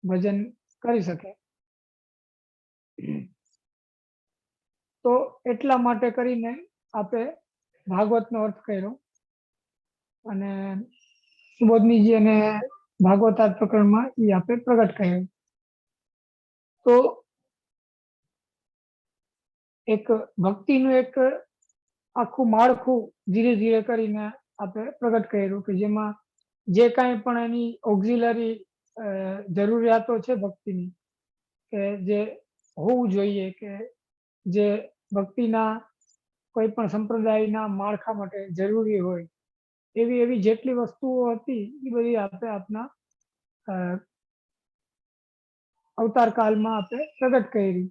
ભજન કરી શકે. તો એટલા માટે કરીને આપે ભાગવતનો અર્થ કર્યો અને સુબોધનીજી અને ભાગવતાર્થ પ્રકરણમાં એ આપે પ્રગટ કર્યું. તો એક ભક્તિનું એક આખું માળખું ધીરે ધીરે કરીને આપણે પ્રગટ કર્યું કે જેમાં જે કાંઈ પણ એની ઓક્ઝિલરી જરૂરિયાતો છે ભક્તિની કે જે હોવું જોઈએ કે જે ભક્તિના કોઈ પણ સંપ્રદાયના માળખા માટે જરૂરી હોય એવી એવી જેટલી વસ્તુઓ હતી એ બધી આપણે આપના અવતાર કાળમાં આપણે પ્રગટ કરી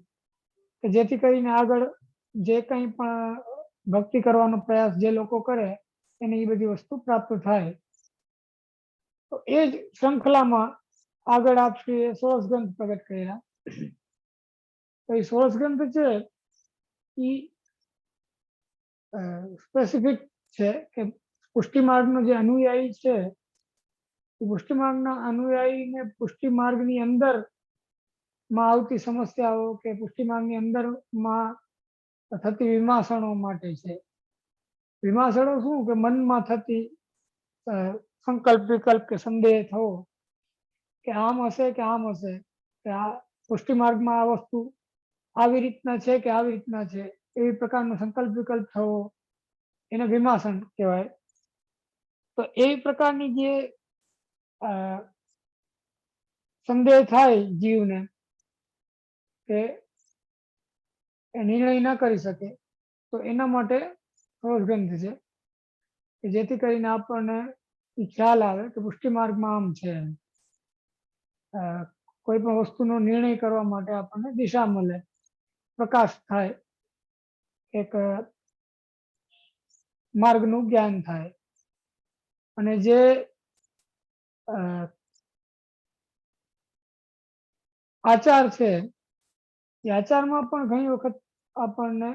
કે જેથી કરીને આગળ જે કંઈ પણ ભક્તિ કરવાનો પ્રયાસ જે લોકો કરે એને એ બધી વસ્તુ પ્રાપ્ત થાય. તો એ જ શૃંખલામાં આગળ આપશ્રીએ 16 ગ્રંથ પ્રગટ કર્યા. તો એ 16 ગ્રંથ છે એ સ્પેસિફિક છે કે પુષ્ટિ માર્ગનો જે અનુયાયી છે એ પુષ્ટિ માર્ગના અનુયાયીને પુષ્ટિ માર્ગની અંદર માં આવતી સમસ્યાઓ કે પુષ્ટિ માર્ગની અંદરમાં થતી વિમાસણો માટે છે. વિમાસણો શું કે મનમાં થતી સંકલ્પ વિકલ્પ કે સંદેહ થવો કે આમ હશે કે આમ હશે કે આ પુષ્ટિ માર્ગમાં આ વસ્તુ આવી રીતના છે કે આવી રીતના છે એવી પ્રકારનો સંકલ્પ વિકલ્પ થવો એને વિમાસણ કહેવાય. તો એ પ્રકારની જે સંદેહ થાય જીવને કે નિર્ણય ન કરી શકે તો એના માટે 16 ગ્રંથ છે કે જેથી કરીને આપણને ખ્યાલ આવે કે પુષ્ટિ માર્ગમાં આમ છે. કોઈ પણ વસ્તુનો નિર્ણય કરવા માટે આપણને દિશા મળે, પ્રકાશ થાય, એક માર્ગનું જ્ઞાન થાય. અને જે આચાર છે એ આચારમાં પણ ઘણી વખત આપણને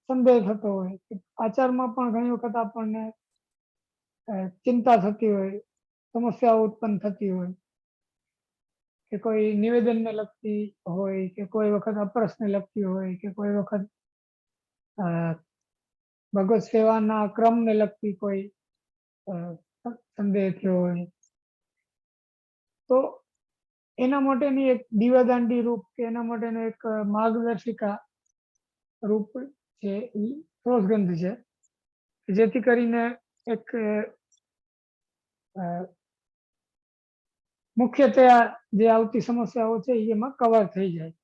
સંદેહ થતો હોય, આચારમાં પણ ઘણી વખત આપણને ચિંતા થતી હોય, સમસ્યાઓ ઉત્પન્ન થતી હોય કે કોઈ નિવેદનને લગતી હોય કે કોઈ વખત અપરસને લગતી હોય કે કોઈ વખત ભગવત સેવાના ક્રમને લગતી કોઈ સંદેહ થયો હોય તો એના માટેની એક દીવાદાંડી રૂપ કે એના માટેનું એક માર્ગદર્શિકા રૂપ છે એ 16 ગ્રંથ છે જેથી કરીને એક મુખ્યત્વે જે આવતી સમસ્યાઓ છે એમાં કવર થઈ જાય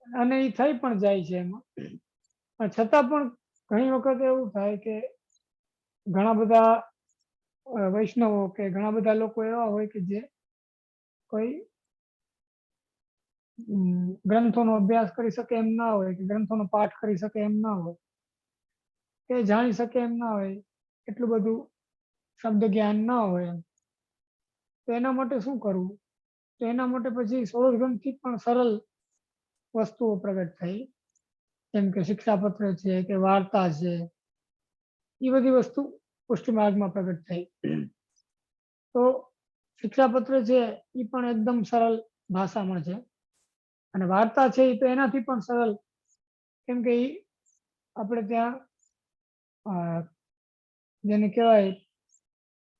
અને એ થઈ પણ જાય છે એમાં. પણ છતાં પણ ઘણી વખત એવું થાય કે ઘણા બધા વૈષ્ણવો કે ઘણા બધા લોકો એવા હોય કે જે કોઈ ગ્રંથોનો અભ્યાસ કરી શકે એમ ના હોય કે ગ્રંથોનો પાઠ કરી શકે એમ ના હોય કે જાણી શકે એમ ના હોય, એટલું બધું શબ્દ જ્ઞાન ના હોય. તો એના માટે શું કરવું? તો એના માટે પછી 16 ગ્રંથથી પણ સરળ વસ્તુઓ પ્રગટ થઈ, જેમ કે શિક્ષાપત્ર છે કે વાર્તા છે, એ બધી વસ્તુ પુષ્ટિ માર્ગમાં પ્રગટ થઈ. તો શિક્ષાપત્ર છે એ પણ એકદમ સરળ ભાષામાં છે અને વાર્તા છે એ તો એનાથી પણ સરળ, કેમ કે એ આપણે ત્યાં જેને કહેવાય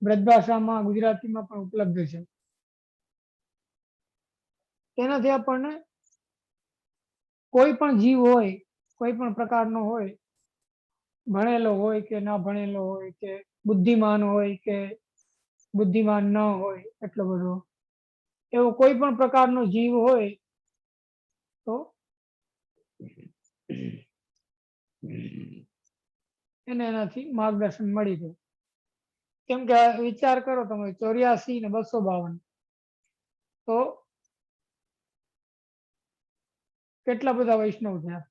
બ્રજ ભાષામાં ગુજરાતીમાં પણ ઉપલબ્ધ છે. તેનાથી આપણને કોઈ પણ જીવ હોય, કોઈ પણ પ્રકારનો હોય, ભણેલો હોય કે ના ભણેલો હોય કે બુદ્ધિમાન હોય કે બુદ્ધિમાન ન હોય એટલો બધો, એવો કોઈ પણ પ્રકારનો જીવ હોય તો એને એનાથી માર્ગદર્શન મળી જાય. કેમ કે વિચાર કરો તમે 84 ને 252 તો કેટલા બધા વૈષ્ણવ થયા.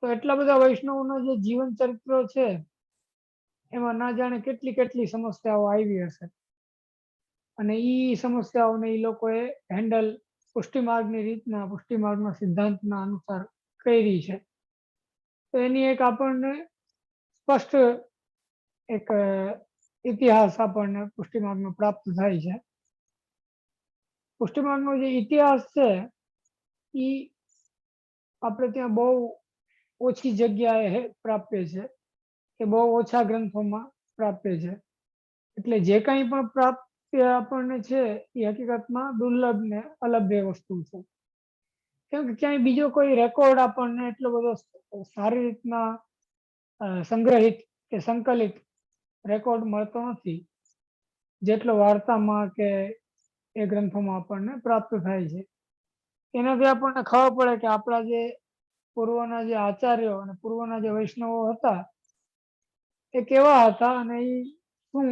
તો એટલા બધા વૈષ્ણવોના જે જીવન ચરિત્રો છે એમાં ના જાણે કેટલી કેટલી સમસ્યાઓ આવી હશે અને એ સમસ્યાઓને એ લોકોએ હેન્ડલ પુષ્ટિ માર્ગની રીતના, પુષ્ટિ માર્ગના સિદ્ધાંતના અનુસાર કરી છે. તો એની એક આપણને સ્પષ્ટ એક ઇતિહાસ આપણને પુષ્ટિ માર્ગનો પ્રાપ્ત થાય છે. પુષ્ટિમાર્ગનો જે ઇતિહાસ છે એ આપણે ત્યાં બહુ ઓછી જગ્યાએ પ્રાપ્ય છે, કે બહુ ઓછા ગ્રંથોમાં પ્રાપ્ય છે. એટલે જે કંઈ પણ પ્રાપ્ય આપણને છે એ હકીકતમાં દુર્લભ ને અલભ્ય વસ્તુ છે. કેમ કે ક્યાંય બીજો કોઈ રેકોર્ડ આપણને એટલો બધો સારી રીતના સંગ્રહિત કે સંકલિત રેકોર્ડ મળતો નથી, જેટલો વાર્તામાં કે એ ગ્રંથોમાં આપણને પ્રાપ્ત થાય છે. એનાથી આપણને ખબર પડે કે આપણા જે પૂર્વના જે આચાર્યો અને પૂર્વના જે વૈષ્ણવો હતા એ કેવા હતા અને એ શું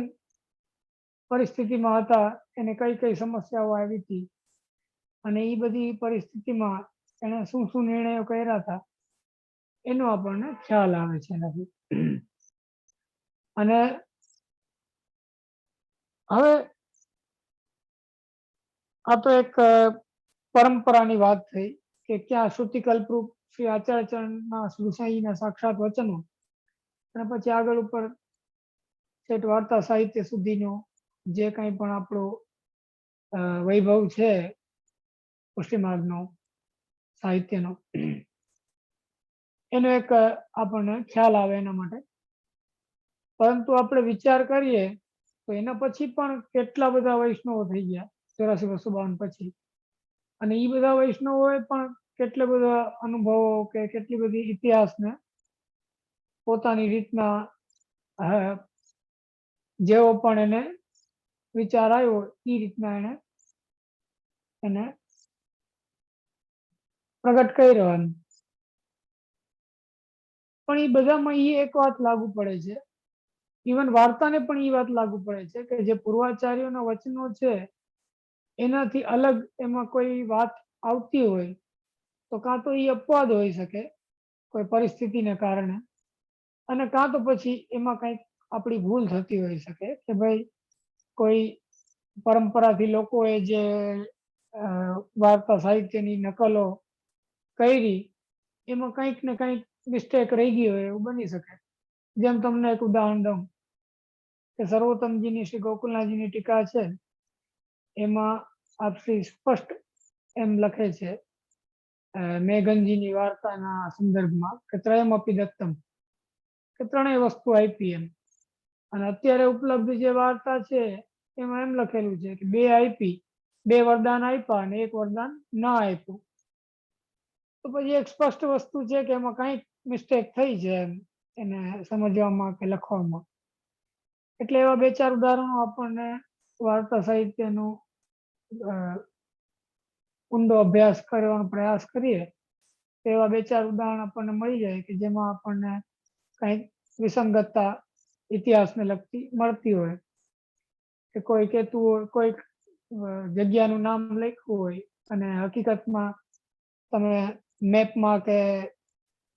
પરિસ્થિતિમાં હતા, એને કઈ કઈ સમસ્યાઓ આવી હતી અને એ બધી પરિસ્થિતિમાં એને શું શું નિર્ણયો કર્યા હતા એનો આપણને ખ્યાલ આવે છે એનાથી. અને હવે આ તો એક પરંપરાની વાત થઈ કે ક્યાં શ્રુતિકલ્પરૂપ શ્રી આચાર્યચરણના ગુસાઈના સાક્ષાત વચનો અને પછી આગળ ઉપર છેટ વાર્તા સાહિત્ય સુધીનો જે કંઈ પણ આપણો વૈભવ છે પુષ્ટિમાર્ગનો સાહિત્યનો, એનો એક આપણને ખ્યાલ આવે એના માટે. પરંતુ આપણે વિચાર કરીએ તો એના પછી પણ કેટલા બધા વૈષ્ણવો થઈ ગયા 84-252 પછી, અને એ બધા વૈષ્ણવોએ પણ કેટલા બધા અનુભવો કે કેટલી બધી ઇતિહાસને પોતાની રીતના જેવો પણ એને વિચાર આવ્યો એ રીતના એને પ્રગટ કર્યો એમ. પણ એ બધામાં એ એક વાત લાગુ પડે છે, ઇવન વાર્તાને પણ એ વાત લાગુ પડે છે કે જે પૂર્વાચાર્યોના વચનો છે એનાથી અલગ એમાં કોઈ વાત આવતી હોય તો કાં તો એ અપવાદ હોઈ શકે કોઈ પરિસ્થિતિને કારણે, અને કાં તો પછી એમાં કંઈક આપણી ભૂલ થતી હોઈ શકે કે ભાઈ કોઈ પરંપરાથી લોકોએ જે વાર્તા સાહિત્યની નકલો કરી એમાં કંઈક ને કંઈક મિસ્ટેક રહી ગઈ હોય એવું બની શકે. જેમ તમને એક ઉદાહરણ દઉં કે સર્વોત્તમજીની શ્રી ગોકુલનાથજીની ટીકા છે એમાં આપશ્રી સ્પષ્ટ એમ લખે છે મેઘનજીની વાર્તાના સંદર્ભમાં કે ત્રયમપી દત્તમ, કે ત્રણેય વસ્તુ આપી એમ. અને અત્યારે ઉપલબ્ધ જે વાર્તા છે એમાં એમ લખેલું છે કે 2 આપી, 2 વરદાન આપ્યા અને 1 વરદાન ના આપ્યું. તો પછી એક સ્પષ્ટ વસ્તુ છે કે એમાં કંઈક મિસ્ટેક થઈ છે એમ એને સમજવામાં કે લખવામાં. એટલે એવા 2-4 ઉદાહરણો આપણને વાર્તા સાહિત્યનો ઊંડો અભ્યાસ કરવાનો પ્રયાસ કરીએ તો એવા 2-4 ઉદાહરણ આપણને મળી જાય કે જેમાં આપણને કંઈક વિસંગતતા ઇતિહાસને લગતી મળતી હોય, કે કોઈ કહેતું હોય કોઈક જગ્યાનું નામ લખ્યું હોય અને હકીકતમાં તમે મેપમાં કે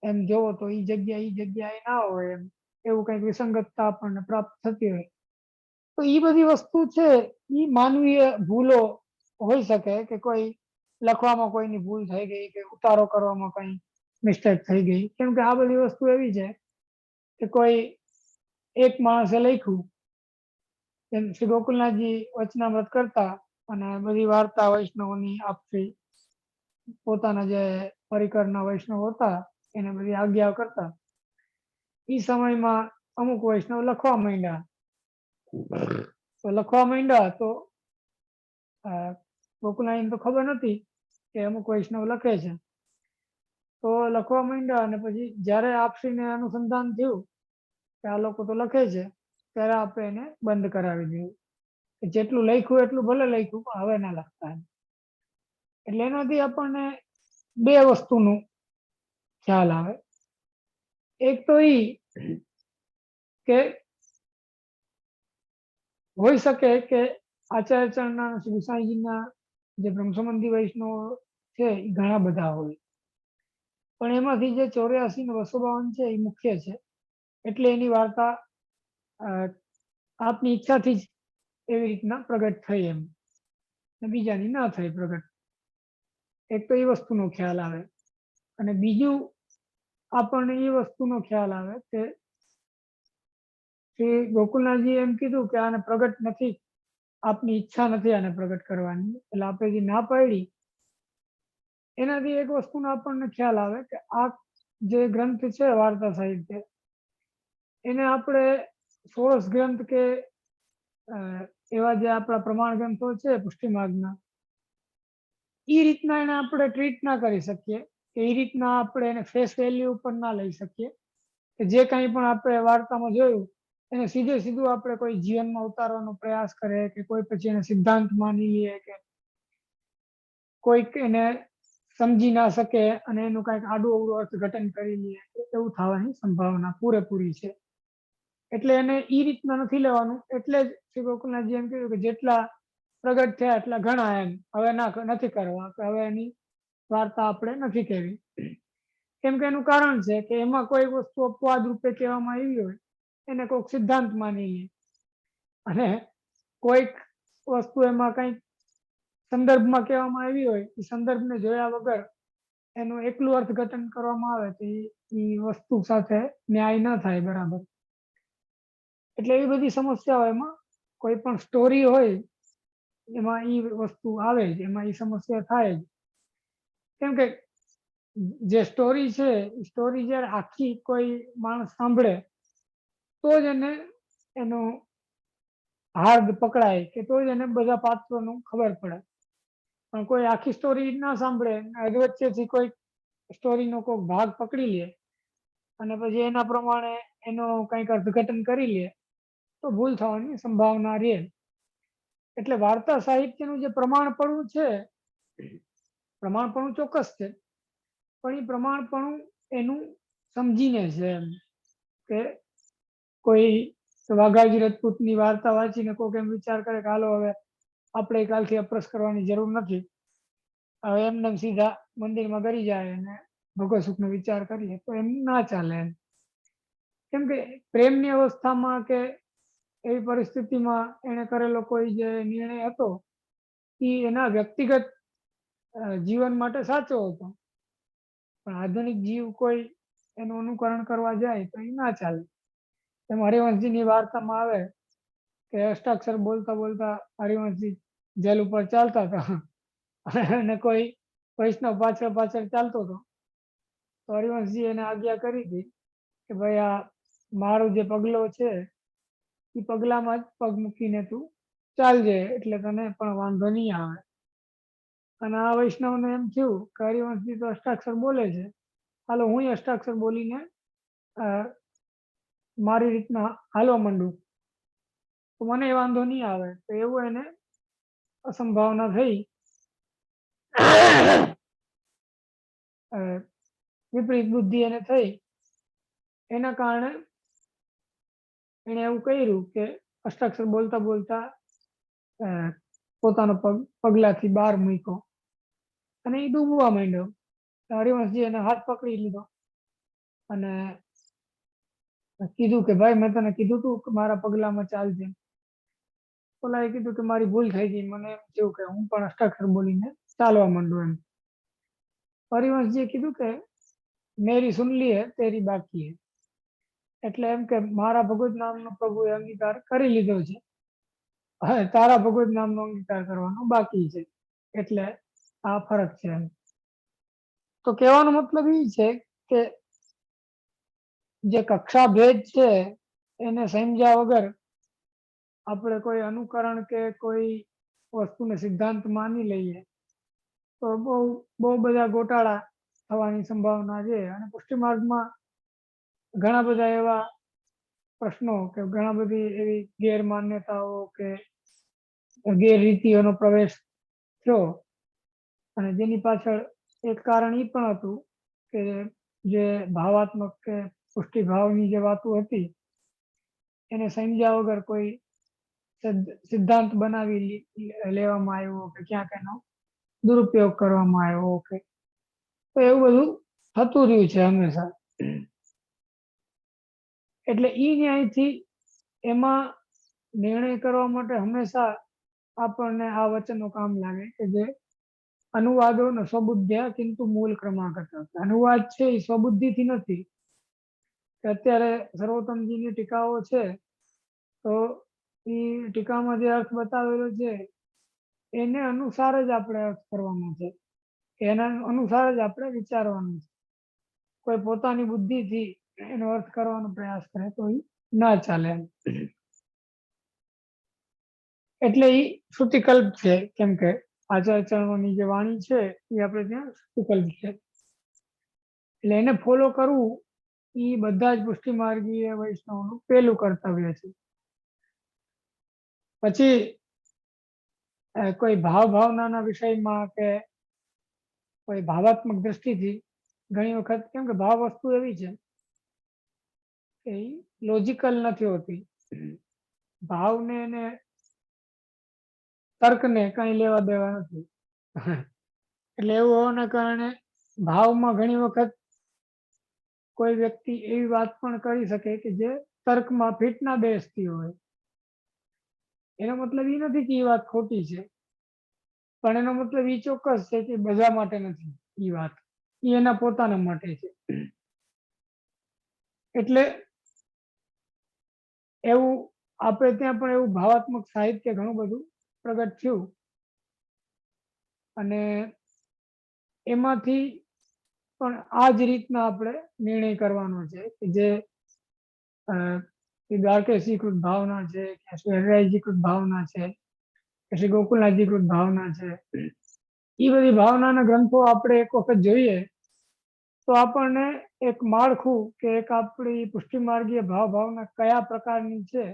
એમ જોવો તો એ જગ્યાએ ના હોય એમ, એવું કંઈક વિસંગતતા આપણને પ્રાપ્ત થતી હોય. તો એ બધી વસ્તુ છે એ માનવીય ભૂલો હોઈ શકે કે કોઈ લખવામાં કોઈની ભૂલ થઈ ગઈ કે ઉતારો કરવામાં કંઈ મિસ્ટેક થઈ ગઈ. કેમ કે આ બધી વસ્તુ એવી છે કે કોઈ એક માણસે લખ્યું એમ શ્રી ગોકુલનાથજી વચનામૃત કરતા અને બધી વાર્તા વૈષ્ણવોની આપતી પોતાના જે પરિકરના વૈષ્ણવ હતા એને બધી આજ્ઞા કરતા. એ સમયમાં અમુક વૈષ્ણવ લખવા માંડ્યા, તો લખવા માંડ્યા તો ગોકુલનાથને તો ખબર નથી કે અમુક વૈષ્ણવ લખે છે, તો લખવા માંડ્યા અને પછી જ્યારે આપશ્રીને અનુસંધાન થયું કે આ લોકો તો લખે છે, ત્યારે આપણે એને બંધ કરાવી દીધું કે જેટલું લખ્યું એટલું ભલે લખ્યું પણ હવે ના લખતા. એટલે એનાથી આપણને 2 વસ્તુનું ખ્યાલ આવે. એક તો એ કે હોઈ શકે કે આચાર્યચરણના ગુસાઈજીના જે બ્રહ્મસંબંધી વૈષ્ણવો છે એ ઘણા બધા હોય, પણ એમાંથી જે 84 ને 252 છે એ મુખ્ય છે. એટલે એની વાર્તા આપની ઈચ્છાથી જ એવી રીતના પ્રગટ થઈ એમ, બીજાની ના થઈ પ્રગટ. એક તો એ વસ્તુનો ખ્યાલ આવે. અને બીજું આપણને એ વસ્તુનો ખ્યાલ આવે કે શ્રી ગોકુલનાથજી એમ કીધું કે આને પ્રગટ નથી આપની ઈચ્છા નથી આને પ્રગટ કરવાની, એટલે આપણે જે ના પાડી એનાથી એક વસ્તુનો આપણને ખ્યાલ આવે કે આ જે ગ્રંથ છે વાર્તા સાહિત્ય, એને આપણે સોરસ ગ્રંથ કે એવા જે આપણા પ્રમાણ ગ્રંથો છે પુષ્ટિ માર્ગના, એ રીતના એને આપણે ટ્રીટ ના કરી શકીએ, કે એ રીતના આપણે એને ફેસ વેલ્યુ ઉપર ના લઈ શકીએ, કે જે કંઈ પણ આપણે વાર્તામાં જોયું એને સીધે સીધું આપણે કોઈ જીવનમાં ઉતારવાનો પ્રયાસ કરે, કે કોઈ પછી એને સિદ્ધાંત માની લઈએ, કે કોઈક એને સમજી ના શકે અને એનું કંઈક આડું અવળું અર્થઘટન કરી લઈએ, એવું થવાની સંભાવના પૂરેપૂરી છે. એટલે એને એ રીતના નથી લેવાનું. એટલે જ શ્રી ગોકુલનાથજી એમ કહ્યું કે જેટલા પ્રગટ થયા એટલા ઘણા, એમ હવે નથી કરવા, કે હવે એની વાર્તા આપણે નથી કહેવી. કેમ કે એનું કારણ છે કે એમાં કોઈ વસ્તુ અપવાદ રૂપે કહેવામાં આવી હોય એને કોઈક સિદ્ધાંત માની લે, અને કોઈક વસ્તુ એમાં કંઈક સંદર્ભમાં કહેવામાં આવી હોય એ સંદર્ભને જોયા વગર એનું એકલું અર્થઘટન કરવામાં આવે તો એ વસ્તુ સાથે ન્યાય ન થાય બરાબર. એટલે એવી બધી સમસ્યાઓ એમાં, કોઈ પણ સ્ટોરી હોય એમાં એ વસ્તુ આવે જ, એમાં એ સમસ્યા થાય જ. કેમ કે જે સ્ટોરી છે એ સ્ટોરી જ્યારે આખી કોઈ માણસ સાંભળે તો જ એને એનો હાર્દ પકડાય, કે તો જ એને બધા પાત્રોનું ખબર પડે. પણ કોઈ આખી સ્ટોરી ના સાંભળે, વચ્ચેથી કોઈ સ્ટોરીનો કોઈ ભાગ પકડી લે અને પછી એના પ્રમાણે એનો કંઈક અર્થઘટન કરી લે તો ભૂલ થવાની સંભાવના રહે. એટલે વાર્તા સાહિત્યનું જે પ્રમાણપણું છે, પ્રમાણપણું ચોક્કસ છે, પણ એ પ્રમાણપણું એનું સમજીને છે. એમ કે કોઈ વાઘાજી રજપૂતની વાર્તા વાંચીને કોઈક એમ વિચાર કરે કે હાલો હવે આપણે કાલથી અપરસ કરવાની જરૂર નથી, હવે એમને સીધા મંદિરમાં કરી જાય અને ભગવત સુખનો વિચાર કરીએ, તો એમ ના ચાલે. એમ કેમ કે પ્રેમની અવસ્થામાં કે એવી પરિસ્થિતિમાં એને કરેલો કોઈ જે નિર્ણય હતો એ એના વ્યક્તિગત જીવન માટે સાચો હતો, પણ આધુનિક જીવ કોઈ એનું અનુકરણ કરવા જાય તો એ ના ચાલે. એમ હરિવંશજીની વાર્તામાં આવે કે અષ્ટાક્ષર બોલતા બોલતા હરિવંશજી જેલ ઉપર ચાલતા હતા અને કોઈ વૈષ્ણવ પાછળ પાછળ ચાલતો હતો, તો હરિવંશજી એને આજ્ઞા કરી હતી કે ભાઈ આ મારું જે પગલો છે એ પગલામાં જ પગ મૂકીને તું ચાલજે, એટલે તને પણ વાંધો નહીં આવે. અને આ વૈષ્ણવને એમ થયું કે હરિવંશજી તો અષ્ટાક્ષર બોલે છે, હાલો હું અષ્ટાક્ષર બોલીને મારી રીતના હાલવા માંડું તો મને વાંધો નહીં આવે. તો એવું એને અસંભાવના થઈ, વિપરીત બુદ્ધિ એને થઈ, એના કારણે એને એવું કર્યું કે અષ્ટાક્ષર બોલતા બોલતા પોતાનો પગલાથી બહાર મૂક્યો અને એ ડૂબવા માંડ્યો. હરિવંશજી એને હાથ પકડી લીધો અને કીધું કે ભાઈ મેં તને કીધું તું કે મારા પગલામાં ચાલજે. ઓલાએ કીધું કે મારી ભૂલ થઈ ગઈ, મને એમ થયું કે હું પણ અષ્ટાક્ષર બોલીને ચાલવા માંડું. એમ હરિવંશજીએ કીધું કે મેરી સુન લી હે તેરી બાકી હે, એટલે એમ કે મારા ભગવત નામનો પ્રભુએ અંગીકાર કરી લીધો છે, હવે તારા ભગવત નામનો અંગીકાર કરવાનો બાકી છે. એટલે આ ફરક છે. એમ તો કહેવાનો મતલબ એ છે કે જે કક્ષા ભેદ છે એને સમજ્યા વગર આપણે કોઈ અનુકરણ કે કોઈ વસ્તુને સિદ્ધાંત માની લઈએ તો બહુ બધા ગોટાળા થવાની સંભાવના છે. અને પુષ્ટિ માર્ગમાં ઘણા બધા એવા પ્રશ્નો કે ઘણા બધી એવી ગેરમાન્યતાઓ કે ગેરરીતિઓનો પ્રવેશ થયો, અને જેની પાછળ એક કારણ એ પણ હતું કે જે ભાવાત્મક કે પુષ્ટિ ભાવની જે વાતો હતી એને સમજ્યા વગર કોઈ સિદ્ધાંત બનાવી લેવામાં આવ્યો, કે ક્યાંક એનો દુરુપયોગ કરવામાં આવ્યો, કે તો એવું બધું થતું રહ્યું છે હંમેશા. એટલે એ ન્યાયથી એમાં નિર્ણય કરવા માટે હંમેશા આપણને આ વચનો કામ લાગે કે જે અનુવાદો ને સ્વબુદ્ધ્યા કિંતુ મૂળ ક્રમાંક હતા. અનુવાદ છે એ સ્વબુદ્ધિથી નથી. અત્યારે સર્વોત્તમજીની ટીકાઓ છે તો એ ટીકામાં જે અર્થ બતાવેલો છે એને અનુસાર જ આપણે અર્થ કરવાનો છે, એના અનુસાર જ આપણે વિચારવાનું છે. કોઈ પોતાની બુદ્ધિથી એનો અર્થ કરવાનો પ્રયાસ કરે તો એ ના ચાલે એમ. એટલે એ શ્રુતિકલ્પ છે, કેમ કે આચાર્ય ચરણોની જે વાણી છે એ આપણે ત્યાં શ્રુતિકલ્પ છે. એટલે એને ફોલો કરવું એ બધા જ પુષ્ટિ માર્ગીય વૈષ્ણવનું પહેલું કર્તવ્ય છે. પછી કોઈ ભાવનાના વિષયમાં કે કોઈ ભાવાત્મક દ્રષ્ટિથી ઘણી વખત, કેમ કે ભાવ વસ્તુ એવી છે કે લોજિકલ નથી હોતી. ભાવને અને તર્કને કઈ લેવા દેવા નથી. એટલે એવું હોવાના કારણે ભાવમાં ઘણી વખત કોઈ વ્યક્તિ એવી વાત પણ કરી શકે કે જે તર્કમાં ફિટ ના બેસતી હોય. એનો મતલબ એ નથી કે એ વાત ખોટી છે, પણ એનો મતલબ એ ચોક્કસ છે કે બધા માટે નથી એ વાત, એ એના પોતાના માટે છે. એટલે એવું આપણે ત્યાં પણ એવું ભાવાત્મક સાહિત્ય ઘણું બધું પ્રગટ થયું, અને એમાંથી પણ આ જ રીતના આપણે નિર્ણય કરવાનો છે કે જે દ્વારકેશીકૃત ભાવના છે, કે શ્રી હરિરાયજીકૃત ભાવના છે, કે શ્રી ગોકુલનાથજીકૃત ભાવના છે, એ બધી ભાવનાના ગ્રંથો આપણે એક વખત જોઈએ તો આપણને એક માળખું કે એક આપણી પુષ્ટિ માર્ગીય ભાવના કયા પ્રકારની છે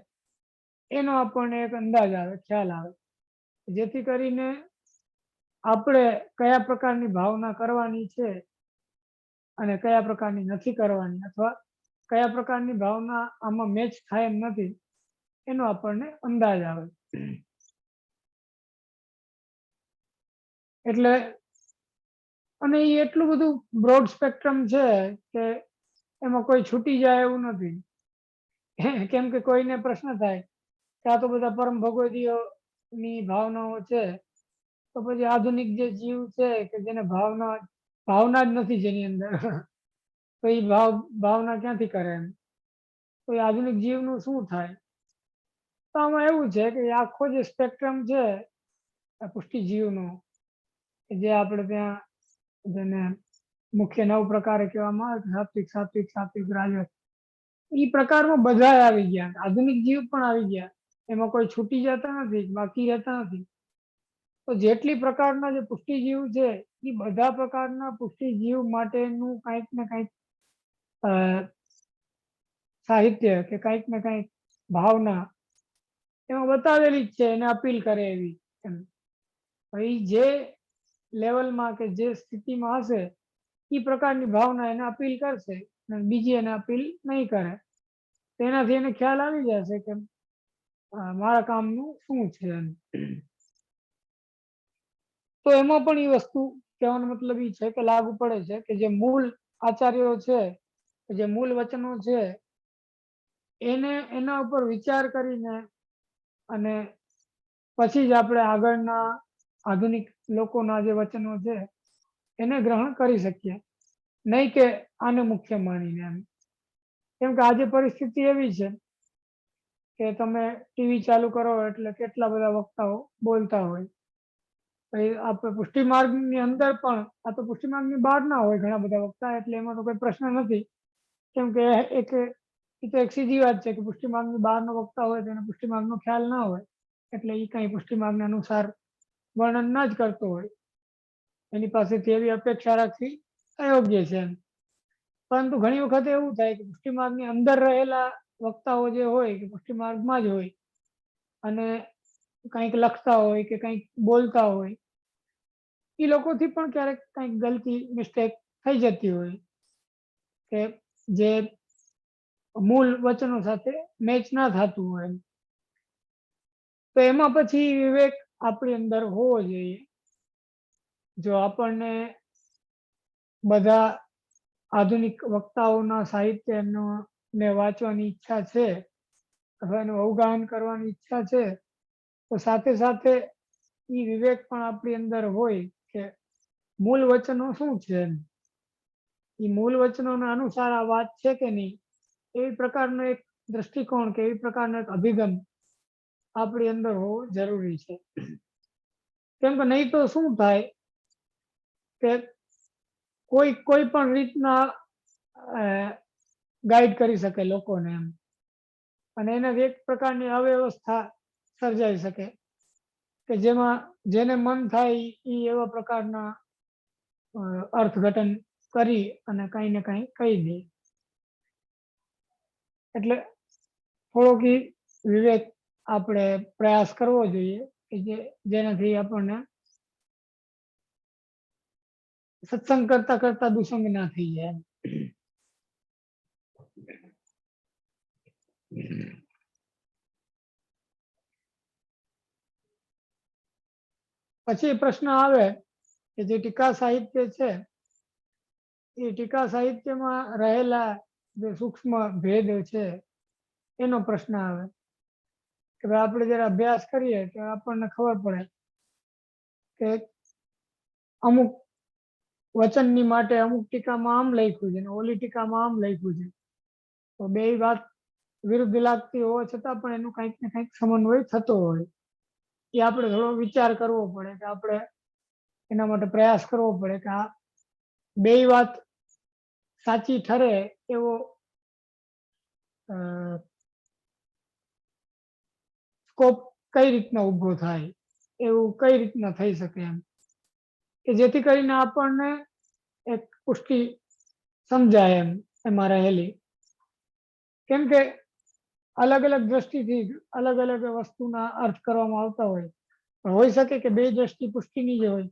એનો આપણને એક અંદાજ આવે, ખ્યાલ આવે, જેથી કરીને આપણે કયા પ્રકારની ભાવના કરવાની છે અને કયા પ્રકારની નથી કરવાની, અથવા કયા પ્રકારની ભાવના આમાં મેચ થાય એમ નથી, એનો આપણને અંદાજ આવે. એટલે અને એ એટલું બધું બ્રોડ સ્પેક્ટ્રમ છે કે એમાં કોઈ છૂટી જાય એવું નથી. કેમ કે કોઈને પ્રશ્ન થાય કે આ તો બધા પરમ ભગવદીઓની ભાવનાઓ છે, તો પછી આધુનિક જે જીવ છે કે જેને ભાવના જ નથી જેની અંદર, તો એ ભાવના ક્યાંથી કરે એમ, તો એ આધુનિક જીવનું શું થાય? તો આમાં એવું છે કે આખો જે સ્પેક્ટ્રમ છે પુષ્ટિ જીવનો, જે આપણે ત્યાં જેને મુખ્ય 9 પ્રકારે કહેવામાં આવે, સાત્વિક સાત્વિક સાત્વિક રાજસ, એ પ્રકારમાં બધા આવી ગયા, આધુનિક જીવ પણ આવી ગયા, એમાં કોઈ છૂટી જતા નથી, બાકી રહેતા નથી. તો જેટલી પ્રકારના જે પુષ્ટિ જીવ છે એ બધા પ્રકારના પુષ્ટિ જીવ માટેનું કંઈક ને કંઈક સાહિત્ય કે કંઈક ને કંઈક ભાવના એમાં બતાવેલી જ છે, એને અપીલ કરે એવી. એ જે લેવલમાં કે જે સ્થિતિમાં હશે એ પ્રકારની ભાવના એને અપીલ કરશે, અને બીજી એને અપીલ નહીં કરે. તેનાથી એને ખ્યાલ આવી જશે કે મારા કામનું શું છે. તો એમાં પણ એ વસ્તુ કહેવાનો મતલબ એ છે કે લાગુ પડે છે કે જે મૂળ આચાર્યો છે, જે મૂળ વચનો છે, એને એના ઉપર વિચાર કરીને અને પછી જ આપણે આગળના આધુનિક લોકોના જે વચનો છે એને ગ્રહણ કરી શકીએ, નહીં કે આને મુખ્ય માનીને એમ. કેમ કે આજે પરિસ્થિતિ એવી છે કે તમે ટીવી ચાલુ કરો એટલે કેટલા બધા વક્તાઓ બોલતા હોય. આપણે પુષ્ટિ માર્ગની અંદર પણ, આ તો પુષ્ટિ માર્ગની બહાર ના હોય ઘણા બધા વક્તા, એટલે એમાં તો કોઈ પ્રશ્ન નથી. કેમ કે એ તો એક સીધી વાત છે કે પુષ્ટિ માર્ગની બહારનો વક્તા હોય તો એને પુષ્ટિ માર્ગનો ખ્યાલ ના હોય, એટલે એ કઈ પુષ્ટિ માર્ગના અનુસાર વર્ણન ના જ કરતો હોય, એની પાસેથી એવી અપેક્ષા રાખવી અયોગ્ય છે એમ. પરંતુ ઘણી વખત એવું થાય કે પુષ્ટિ માર્ગની અંદર રહેલા વક્તાઓ જે હોય કે પુષ્ટિ માર્ગમાં જ હોય અને કંઈક લખતા હોય કે કંઈક બોલતા હોય, એ લોકોથી પણ ક્યારેક કંઈક ગલતી મિસ્ટેક થઈ જતી હોય કે જે મૂળ વચનો સાથે મેચ ના થતું હોય. તો એમાં પછી વિવેક આપણી અંદર હોવો જોઈએ. જો આપણને બધા આધુનિક વક્તાઓના સાહિત્યનો ને વાંચવાની ઈચ્છા છે અથવા એનું અવગાહન કરવાની ઈચ્છા છે, તો સાથે સાથે એ વિવેક પણ આપણી અંદર હોય કે મૂળ વચનો શું છે, એ મૂળ વચનોના અનુસાર આ વાત છે કે નહીં, એવી પ્રકારનો એક દ્રષ્ટિકોણ કે એવી પ્રકારનો એક અભિગમ આપણી અંદર હોવો જરૂરી છે. કેમ કે નહીં તો શું થાય કે કોઈ પણ રીતના ગાઈડ કરી શકે લોકોને એમ, અને એનાથી એક પ્રકારની અવ્યવસ્થા સર્જાઈ શકે કે જેમાં જેને મન થાય એ એવા પ્રકારના અર્થઘટન કરી અને કંઈ ને કંઈ કહી દે. એટલે થોડોક વિવેક આપણે પ્રયાસ કરવો જોઈએ કે જેનાથી આપણને સત્સંગ કરતા કરતા દુસંગ ના થઈ જાય. પછી પ્રશ્ન આવે કે જે ટીકા સાહિત્ય છે એ ટીકા સાહિત્યમાં રહેલા જે સૂક્ષ્મ ભેદ છે એનો પ્રશ્ન આવે કે ભાઈ આપણે જયારે અભ્યાસ કરીએ તો આપણને ખબર પડે કે અમુક વચનની માટે અમુક ટીકામાં આમ લખ્યું છે ને ઓલી ટીકામાં આમ લખ્યું છે, તો બે વાત વિરુદ્ધ લાગતી હોવા છતાં પણ એનું કંઈક ને કંઈક સમન્વય થતો હોય. એ આપણે થોડો વિચાર કરવો પડે કે આપણે એના માટે પ્રયાસ કરવો પડે કે આ બે વાત સાચી ઠરે એવો સ્કોપ કઈ રીતના ઊભો થાય, એવું કઈ રીતના થઈ શકે એમ કે જેથી કરીને આપણને એક પુષ્ટિ સમજાય એમ એમાં રહેલી. કેમ કે અલગ અલગ દ્રષ્ટિથી અલગ અલગ વસ્તુના અર્થ કરવામાં આવતા હોય, પણ હોઈ શકે કે બે દ્રષ્ટિ પુષ્ટિની જ હોય,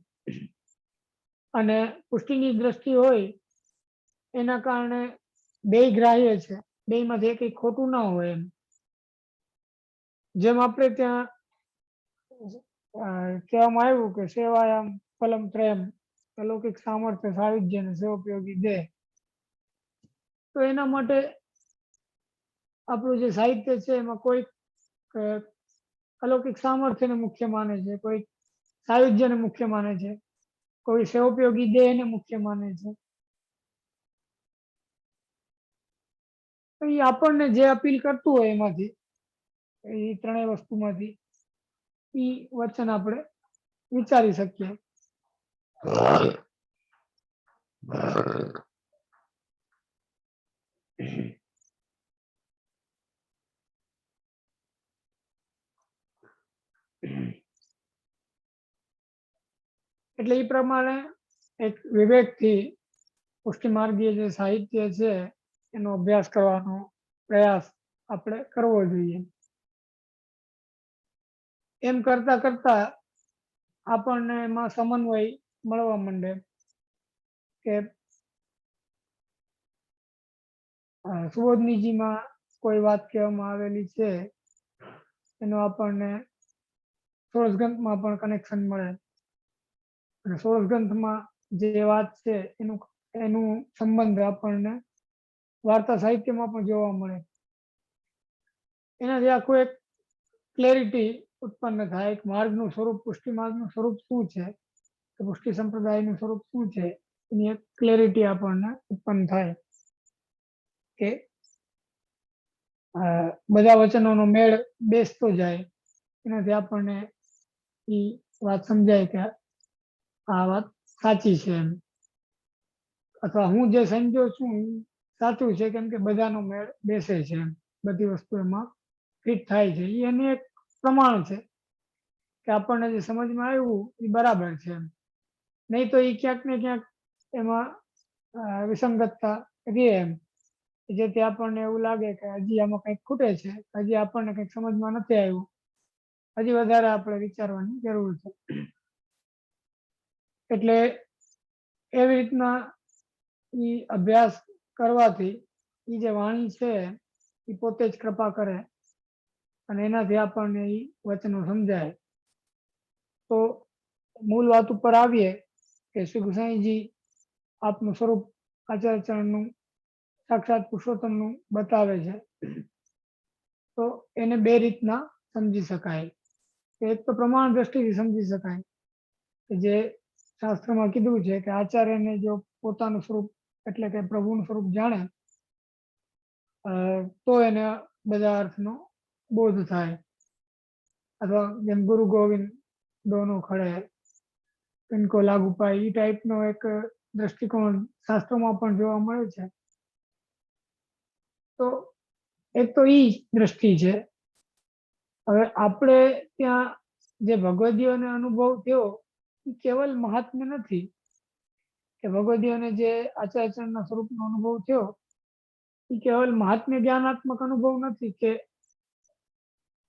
અને પુષ્ટિની દ્રષ્ટિ હોય એના કારણે બે ગ્રાહ્ય છે, બેમાંથી એક ખોટું ના હોય એમ. જેમ આપણે ત્યાં કહેવામાં આવ્યું કે સેવાયામ ફલમ ત્રયમ, અલૌકિક સામર્થ્ય સાયુજ્ય અને સેવોપયોગી દેહ, તો એના માટે આપણું જે સાહિત્ય છે એમાં કોઈ અલૌકિક સામર્થ્યને મુખ્ય માને છે, કોઈ સાયુજ્યને મુખ્ય માને છે, કોઈ સેવોપયોગી દેહને મુખ્ય માને છે. તો એ આપણને જે અપીલ કરતું હોય એમાંથી, એ ત્રણેય વસ્તુમાંથી એ વચન આપણે વિચારી શકીએ. એટલે એ પ્રમાણે એક વિવેકથી પુષ્ટિમાર્ગીય જે સાહિત્ય છે એનો અભ્યાસ કરવાનો પ્રયાસ આપણે કરવો જોઈએ. એમ કરતા કરતા આપણને એમાં સમન્વય મળવા માંડે કે સુબોધનીજીમાં કોઈ વાત કહેવામાં આવેલી છે એનો આપણને સોળસ ગ્રંથમાં પણ કનેક્શન મળે, અને સોળસ ગ્રંથમાં જે વાત છે એનું સંબંધ આપણને વાર્તા સાહિત્યમાં પણ જોવા મળે. એનાથી આખું એક ક્લેરિટી ઉત્પન્ન થાય, એક માર્ગનું સ્વરૂપ, પુષ્ટિ માર્ગનું સ્વરૂપ શું છે, કે પુષ્ટિ સંપ્રદાયનું સ્વરૂપ શું છે, એની એક ક્લેરિટી આપણને ઉત્પન્ન થાય કે બધા વચનોનો મેળ બેસતો જાય. એનાથી આપણને એ વાત સમજાય કે આ વાત સાચી છે એમ, અથવા હું જે સમજો છું સાચું છે કેમ કે બધાનો મેળ બેસે છે એમ, બધી વસ્તુ એમાં ફિટ થાય છે. એ એનું એક પ્રમાણ છે કે આપણને જે સમજમાં આવ્યું એ બરાબર છે એમ. નહીં તો એ ક્યાંક ને ક્યાંક એમાં વિસંગતતા રહે એમ, જેથી આપણને એવું લાગે કે હજી આમાં કંઈક ખૂટે છે, હજી આપણને કંઈક સમજમાં નથી આવ્યું, હજી વધારે આપણે વિચારવાની જરૂર છે. એટલે એવી રીતના એ અભ્યાસ કરવાથી એ જે વાણી છે એ પોતે જ કૃપા કરે અને એનાથી આપણને એ વચનો સમજાય. તો મૂળ વાત ઉપર આવીએ કે શ્રી ગુસાઈજી આપનું સ્વરૂપ આચાર્યચરણનું સાક્ષાત પુરુષોત્તમનું બતાવે છે. તો એને બે રીતના સમજી શકાય. એક તો પ્રમાણ દ્રષ્ટિથી સમજી શકાય કે જે શાસ્ત્રમાં કીધું છે કે આચાર્યને જો પોતાનું સ્વરૂપ એટલે કે પ્રભુનું સ્વરૂપ જાણે તો એને બધા અર્થનો બોધ થાય. अथवा जेम गुरु गोविंद दोनों खड़े इनको लागू पाए ई टाइपनो एक दृष्टिकोण शास्त्रों पण जोवा मळे छे। तो एक तो ई दृष्टि है। હવે આપણે ત્યાં જે ભગવદીઓને અનુભવ થયો એ કેવલ મહાત્મ્ય નથી કે ભગવદીઓને જે આચાર્યના સ્વરૂપનો અનુભવ થયો એ કેવલ મહાત્મ્ય જ્ઞાનાત્મક અનુભવ નથી કે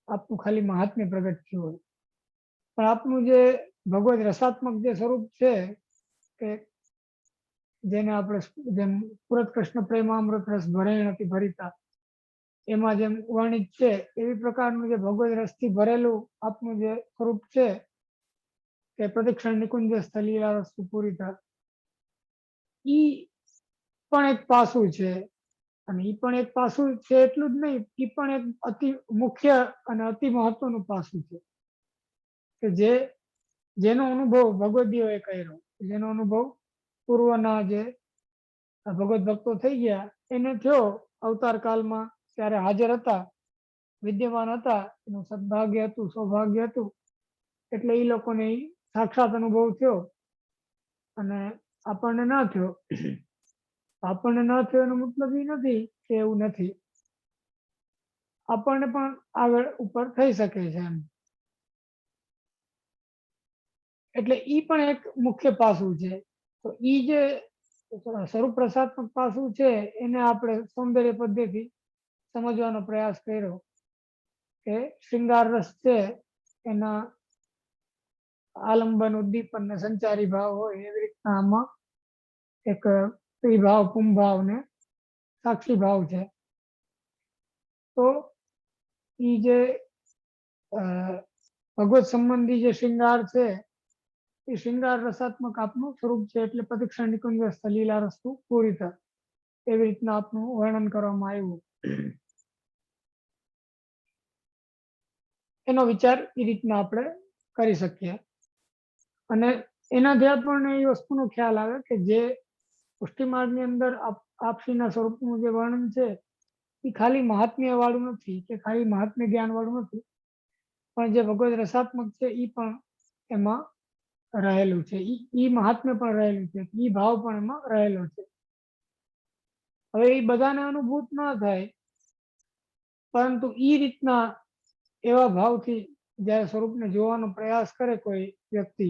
આપનું ખાલી મહાત્મ્ય પ્રગટ થયું હોય, પણ આપનું જે ભગવદ રસાત્મક જે સ્વરૂપ છે કે જેને આપણે જેમ પુરત કૃષ્ણ પ્રેમામૃત રસ ભરેણ હતી ભરિતા એમાં જેમ વર્ણિત છે એવી પ્રકારનું જે ભગવદ રસથી ભરેલું આપનું જે સ્વરૂપ છે કે પ્રતિક્ષણ નિકુંજ સ્થલીલા રસ્તુ પૂરિતા, ઈ પણ એક પાસું છે। અને ઈ પણ એક પાસું છે એટલું જ નહીં, ઈ પણ એક અતિ મુખ્ય અને અતિ મહત્વનું પાસું છે કે જેનો અનુભવ ભગવદીઓએ કર્યો, જેનો અનુભવ પૂર્વના જે ભગવદ ભક્તો થઈ ગયા એને થયો અવતાર કાળમાં ત્યારે હાજર હતા, વિદ્યમાન હતા, એનું સદભાગ્ય હતું, સૌભાગ્ય હતું, એટલે એ લોકોને સાક્ષાત અનુભવ થયો અને આપણને ના થયો। આપણને ન થયો એનો મતલબ એ નથી કે એવું નથી, આપણને પણ આગળ ઉપર થઈ શકે છે એમ। એટલે ઈ પણ એક મુખ્ય પાસું છે। તો ઈ જે સ્વરૂપ રસાત્મક પાસું છે એને આપણે સૌંદર્ય પદ્ધતિ સમજવાનો પ્રયાસ કર્યો કે શૃંગાર રસ છે એના આલંબન ઉદ્દીપન ને સંચારી ભાવ હોય એવી રીતના આમાં એક ત્રિભાવ પુંભાવ ને સાક્ષી ભાવ છે। તો ઈ જે ભગવત સંબંધી જે શૃંગાર છે એ શૃંગાર રસાત્મક આપનું સ્વરૂપ છે, એટલે પ્રતિક્ષણ નિકુંજ સ્થલીલા રસ્તુ પૂરિતા એવી રીતના આપનું વર્ણન કરવામાં આવ્યું। એનો વિચાર એ રીતના આપણે કરી શકીએ અને એનાથી આપણને એ વસ્તુનો ખ્યાલ આવે કે જે પુષ્ટિ માર્ગની અંદર આપશ્રીના સ્વરૂપનું જે વર્ણન છે એ ખાલી મહાત્મ્ય વાળું નથી કે ખાલી મહાત્મ્ય જ્ઞાન વાળું નથી, પણ જે ભગવદ રસાત્મક છે એ પણ એમાં રહેલું છે, ઈ મહાત્મ્ય પણ રહેલું છે, ઈ ભાવ પણ એમાં રહેલો છે। હવે એ બધાને અનુભૂત ના થાય, પરંતુ ઈ રીતના એવા ભાવથી જ્યારે સ્વરૂપને જોવાનો પ્રયાસ કરે કોઈ વ્યક્તિ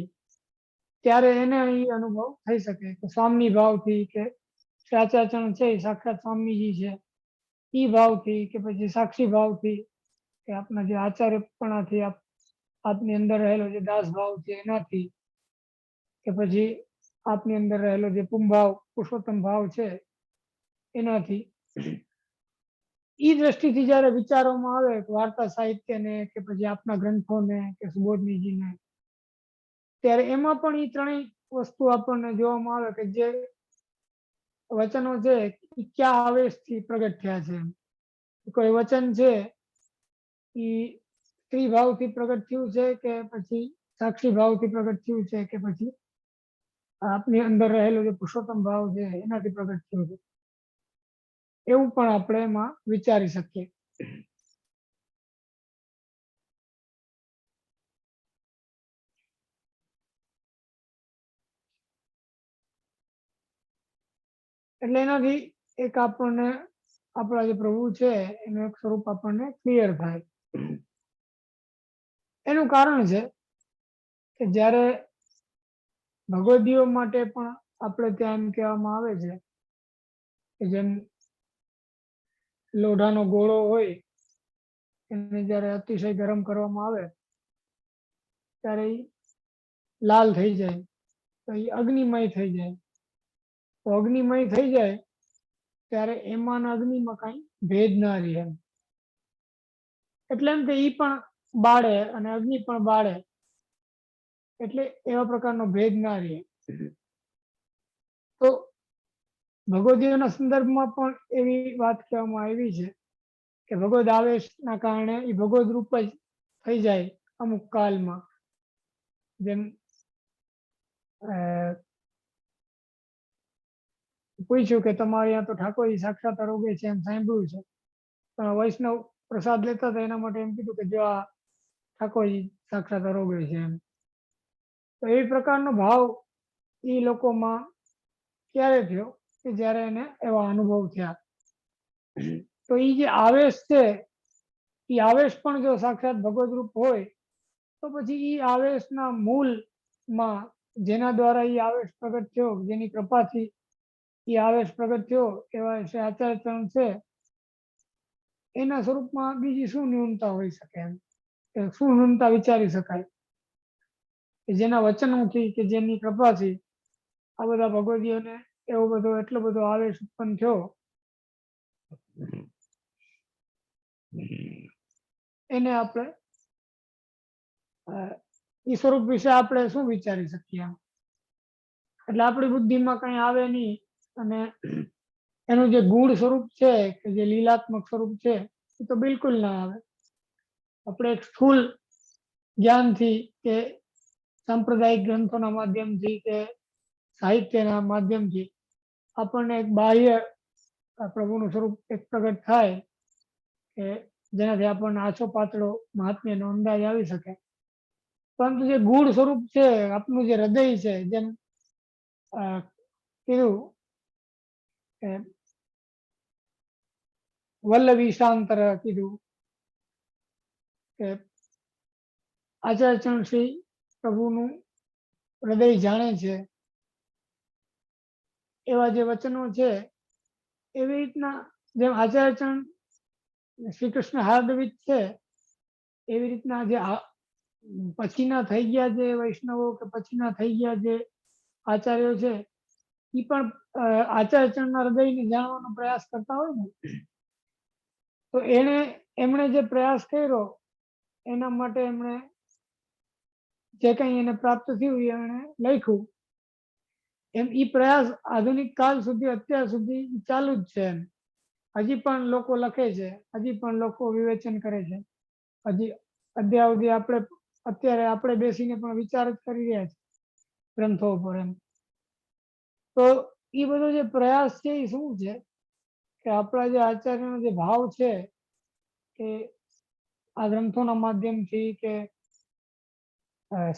ત્યારે એને એ અનુભવ થઈ શકે કે સ્વામી ભાવથી કે આચાર્યચરણ છે એ સાક્ષાત સ્વામીજી છે ઈ ભાવથી કે પછી સાક્ષી ભાવથી કે આપના જે આચાર્યપણાથી આપની અંદર રહેલો જે દાસ ભાવ છે એનાથી કે પછી આપની અંદર રહેલો જે પુંભાવ પુરુષોત્તમ ભાવ છે એનાથી ઈ દ્રષ્ટિથી જ્યારે વિચારવામાં આવે વાર્તા સાહિત્યને કે પછી આપના ગ્રંથોને કે સુબોધનીજીને, ત્યારે એમાં પણ એ ત્રણેય વસ્તુ આપણને જોવામાં આવે કે જે વચનો છે એ ક્યાં આવેશથી પ્રગટ થયા છે। કોઈ વચન છે એ સ્ત્રી ભાવથી પ્રગટ થયું છે કે પછી સાક્ષી ભાવથી પ્રગટ થયું છે કે પછી આપની અંદર રહેલો જે પુરુષોત્તમ ભાવ છે એનાથી પ્રગટ થયું છે, એવું પણ આપણે એમાં વિચારી શકીએ। એટલે એનાથી એક આપણને આપણા જે પ્રભુ છે એનું એક સ્વરૂપ આપણને ક્લિયર થાય। એનું કારણ છે કે જ્યારે ભગવદીઓ માટે પણ આપણે ત્યાં એમ કહેવામાં આવે છે કે જેમ લોઢાનો ગોળો હોય એને જ્યારે અતિશય ગરમ કરવામાં આવે ત્યારે એ લાલ થઈ જાય, તો એ અગ્નિમય થઈ જાય। તો અગ્નિમય થઈ જાય ત્યારે એમાંના અગ્નિમાં કઈ ભેદ ના રહે એમ, એટલે એમ કે ઈ પણ બાળે અને અગ્નિ પણ બાળે, એટલે એવા પ્રકારનો ભેદ ના રહે। તો ભગવદીઓના સંદર્ભમાં પણ એવી વાત કહેવામાં આવી છે કે ભગવદ આવેશના કારણે એ ભગવદ રૂપ જ થઈ જાય અમુક કાલમાં। જેમ પૂછ્યું કે તમારે ત્યાં તો ઠાકોરજી સાક્ષાત આરોગ્ય છે એમ સાંભળ્યું છે, પણ વૈષ્ણવ પ્રસાદ લેતા હતા એના માટે એમ કીધું કે જો આ ઠાકોરજી સાક્ષાત આરોગ્ય છે એમ. તો એ પ્રકારનો ભાવ એ લોકોમાં ક્યારે થયો કે જ્યારે એને એવા અનુભવ થયા. તો એ જે આવેશ છે એ આવેશ પણ જો સાક્ષાત ભગવદ રૂપ હોય તો પછી એ આવેશના મૂળમાં જેના દ્વારા એ આવેશ પ્રગટ થયો, જેની કૃપાથી એ આવેશ પ્રગટ થયો એવા શ્રી આચાર્ય ચરણ છે, એના સ્વરૂપમાં બીજી શું ન્યૂનતા હોઈ શકે એમ, કે શું ન્યૂનતા વિચારી શકાય કે જેના વચનોથી કે જેની કૃપાથી આ બધા ભગવદીઓને એવો બધો એટલો બધો આવેશ ઉત્પન્ન થયો, એને આપણે એ સ્વરૂપ વિશે આપણે શું વિચારી શકીએ એમ. એટલે આપણી બુદ્ધિમાં કઈ આવે નહીં, અને એનું જે ગૂઢ સ્વરૂપ છે કે જે લીલાત્મક સ્વરૂપ છે એ તો બિલકુલ ના આવે. આપણે એક સ્થૂલ જ્ઞાનથી કે સાંપ્રદાયિક ગ્રંથોના માધ્યમથી કે સાહિત્યના માધ્યમથી આપણને એક બાહ્ય પ્રભુનું સ્વરૂપ એક પ્રગટ થાય કે જેનાથી આપણને આછો પાતળો મહાત્મ્યનો અંદાજ આવી શકે. પરંતુ જે ગૂઢ સ્વરૂપ છે, આપણું જે હૃદય છે, જેમ કીધું કે વલ્લવી શાંતર કીધું કે આચાર્ય ચરણ શ્રી પ્રભુનું હૃદય જાણે છે, એવા જે વચનો છે એવી રીતના જેમ આચાર્ય ચરણ શ્રી કૃષ્ણ હાર્દવિત છે, એવી રીતના જે પછીના થઈ ગયા જે વૈષ્ણવો કે પછીના થઈ ગયા જે આચાર્યો છે એ પણ આચાર્ય ચરણના હૃદયને જાણવાનો પ્રયાસ કરતા હોય ને, તો એમણે જે પ્રયાસ કર્યો એના માટે એમણે જે કંઈ એને પ્રાપ્ત થયું એ એમણે લખ્યું. એમ એ પ્રયાસ આધુનિક કાળ સુધી અત્યાર સુધી ચાલુ જ છે એમ. હજી પણ લોકો લખે છે, હજી પણ લોકો વિવેચન કરે છે, હજી અત્યાર સુધી અત્યારે આપણે બેસીને પણ વિચાર જ કરી રહ્યા છીએ ગ્રંથો ઉપર એમ. તો એ બધો જે પ્રયાસ છે એ શું છે કે આપણા જે આચાર્યનો જે ભાવ છે કે આ ગ્રંથોના માધ્યમથી કે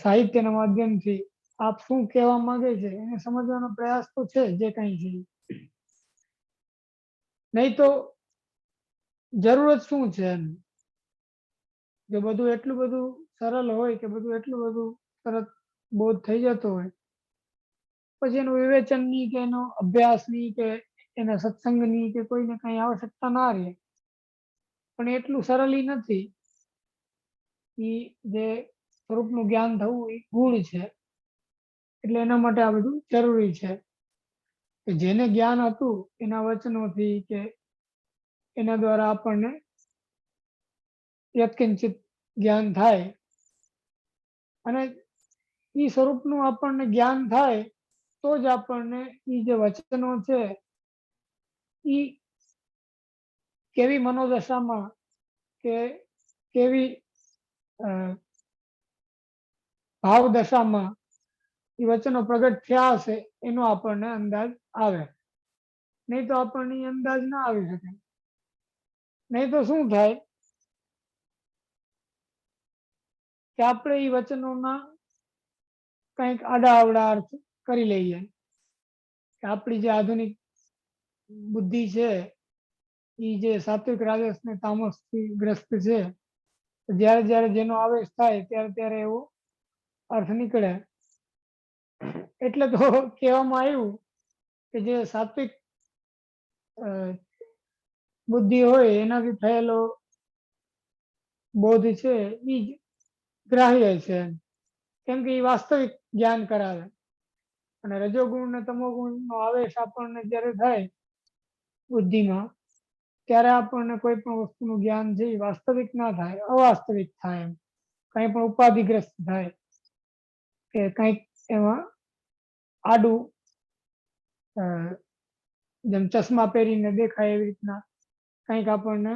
સાહિત્યના માધ્યમથી આપ શું કહેવા માંગે છે એને સમજવાનો પ્રયાસ તો છે જે કંઈ છે. નહીં તો જરૂરત શું છે એમ. જો બધું એટલું બધું સરળ હોય કે બધું એટલું બધું તરત બોધ થઈ જતો હોય, પછી એનું વિવેચનની કે એનો અભ્યાસની કે એના સત્સંગની કે કોઈને કઈ આવશ્યકતા ના રહે. પણ એટલું સરળ નથી. એ જે સ્વરૂપનું જ્ઞાન થવું એ ગૂઢ છે, એટલે એના માટે આ બધું જરૂરી છે કે જેને જ્ઞાન હતું એના વચનોથી કે એના દ્વારા આપણને યત્કિંચિત જ્ઞાન થાય, અને એ સ્વરૂપનું આપણને જ્ઞાન થાય તો જ આપણને એ જે વચનો છે એ કેવી મનોદશામાં કે કેવી ભાવ દશામાં એ વચનો પ્રગટ થયા હશે એનો આપણને અંદાજ આવે. નહીં તો આપણને અંદાજ ના આવી શકે. નહીં તો શું થાય કે આપણે એ વચનોના કંઈક આડા અવડા અર્થ કરી લઈએ કે આપણી જે આધુનિક બુદ્ધિ છે એ જે સાત્વિક રાજસ ને તામસ થી ગ્રસ્ત છે, જ્યારે જ્યારે જેનો આવેશ થાય ત્યારે ત્યારે એવો અર્થ નીકળે. એટલે તો કહેવામાં આવ્યું કે જે સાત્વિક બુદ્ધિ હોય એનાથી થયેલો બોધ છે એ જ ગ્રાહ્ય છે, કેમ કે એ વાસ્તવિક જ્ઞાન કરાવે. અને રજોગુણ ને તમોગુણ નો આવેશ આપણને જ્યારે થાય બુદ્ધિમાં, ત્યારે આપણને કોઈ પણ વસ્તુનું જ્ઞાન છે એ વાસ્તવિક ના થાય, અવાસ્તવિક થાય. એમ કંઈ પણ ઉપાધિગ્રસ્ત થાય કે કંઈક એમાં આડું જેમ ચશ્મા પહેરીને દેખાય એવી રીતના કંઈક આપણને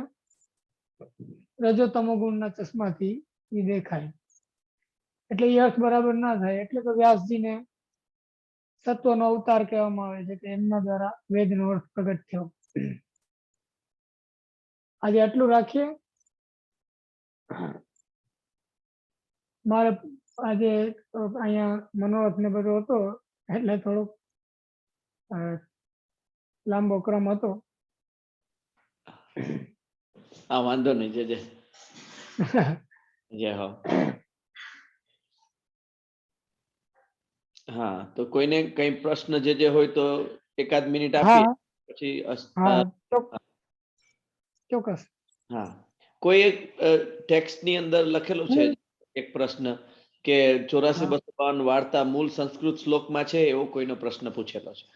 રજો તમો ગુણના ચશ્માથી એ દેખાય. એટલે એ અર્થ બરાબર ના થાય. એટલે તો વ્યાસજીને સત્વનો અવતાર કહેવામાં આવે છે કે એમના દ્વારા વેદનો અર્થ પ્રગટ થયો. આજે આટલું રાખીએ. મારે આજે અહીંયા મનોરથ ને બધો હતો એટલે થોડોક લાંબો ક્રમ હતો. હા, વાંધો નહીં. જય જય હો. હા, તો કોઈને કઈ પ્રશ્ન જે હોય તો એકાદ મિનિટ આપીએ પછી. હા, ચોક્કસ. હા, કોઈ એક ટેક્સ્ટ ની અંદર લખેલું છે એક પ્રશ્ન કે 8452 વાર્તા મૂળ સંસ્કૃત શ્લોકમાં છે, એવો કોઈનો પ્રશ્ન પૂછેલો છે.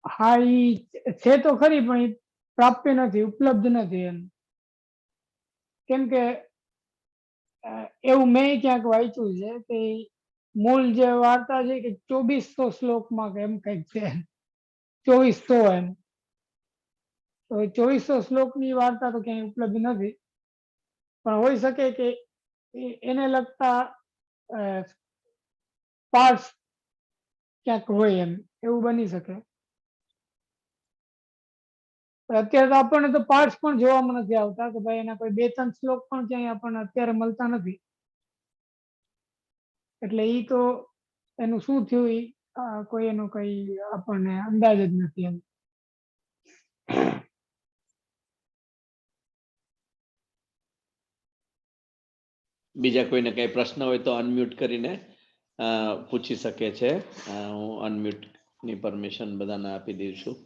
હા, ઈ છે તો ખરી, પણ ઈ પ્રાપ્ય નથી, ઉપલબ્ધ નથી એમ. કેમ કે એવું મેં ક્યાંક વાંચ્યું છે કે મૂળ જે વાર્તા છે કે 2400 શ્લોકમાં કે એમ કંઈક છે, 2400 એમ. તો 2400 શ્લોકની વાર્તા તો ક્યાંય ઉપલબ્ધ નથી, પણ હોઈ શકે કે એને લગતા પાર્ટ્સ ક્યાંક હોય એમ, એવું બની શકે. અત્યારે તો આપણને તો પાર્ટ્સ પણ જોવામાં નથી આવતા કે ભાઈ એના કોઈ 2-3 શ્લોક પણ ક્યાંય આપણને અત્યારે મળતા નથી. એટલે ઈ તો એનું શું થયું ઈ કોઈ એનો કઈ આપણને અંદાજ જ નથી એમ. બીજા કોઈને કઈ પ્રશ્ન હોય તો અનમ્યુટ કરીને પૂછી શકે છે. હું અનમ્યુટ ની પરમિશન બધાને આપી દઉં છું.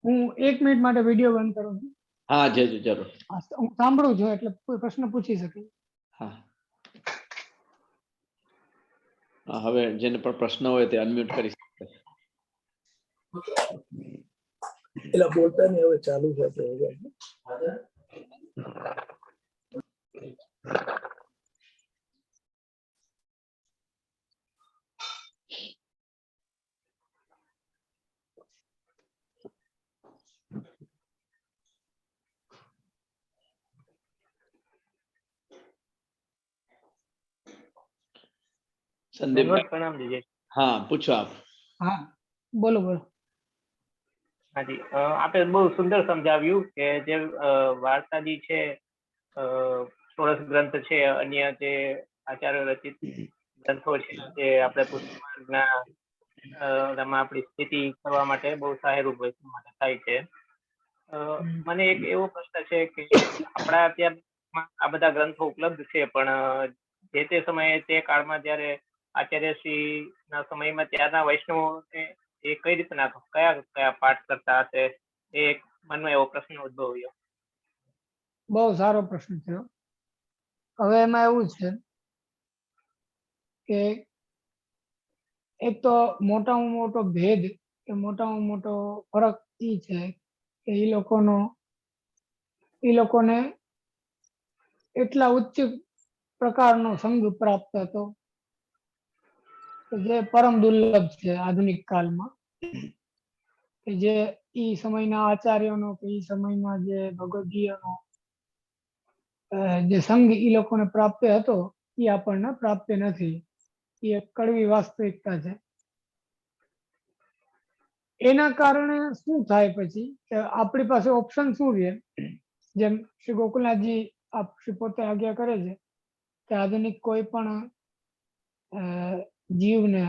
હું 1 મિનિટ માટે વિડીયો બંધ કરું છું. હા, જય જરૂર. હું સાંભળું છું એટલે કોઈ પ્રશ્ન પૂછી શકે. હા, હવે જેને પણ પ્રશ્ન હોય તે અનમ્યુટ કરી શકે. એલા બોલતા નહીં, હવે ચાલુ છે. સંદીપ, પ્રણામ દીજે. હા, પૂછો આપ. હા, બોલો બોલો. હાજી, આપે બહુ સુંદર સમજાવ્યું કે જે વાર્તાજી છે, ષોડશ ગ્રંથ છે, અન્ય જે આચાર્ય રચિત ગ્રંથો છે, જે આપણે પુસ્તકના આપણી સ્થિતિ કરવા માટે બહુ સહાયરૂપ થાય છે. મને એક એવો પ્રશ્ન છે કે આપણા અત્યારમાં આ બધા ગ્રંથો ઉપલબ્ધ છે, પણ જે તે સમયે તે કાળમાં જયારે આચાર્યશ્રી ના સમયમાં ત્યારના વૈષ્ણવો એ કઈ રીતના કયા પાઠ કરતા હશે, એ મનમાં એવો પ્રશ્ન ઉદ્ભવ્યો. બહુ સારો પ્રશ્ન થયો. હવે એમાં એવું છે કે એક તો મોટામાં મોટો ભેદ કે મોટામાં મોટો ફરક ઈ છે કે ઈ લોકોને એટલા ઉચ્ચ પ્રકારનો સંઘ પ્રાપ્ત હતો કે જે પરમ દુર્લભ છે આધુનિક કાળમાં. કે જે ઈ સમયના આચાર્યોનો કે ઈ સમયમાં જે ભગવદીયનો જે સંઘ ઈ લોકોને પ્રાપ્ય હતો એ આપણને પ્રાપ્ય નથી. એ એક કડવી વાસ્તવિકતા છે. એના કારણે શું થાય પછી કે આપણી પાસે ઓપ્શન શું રહે, જેમ શ્રી ગોકુલનાથજી આપ શ્રી પોતે આજ્ઞા કરે છે કે આધુનિક કોઈ પણ જીવને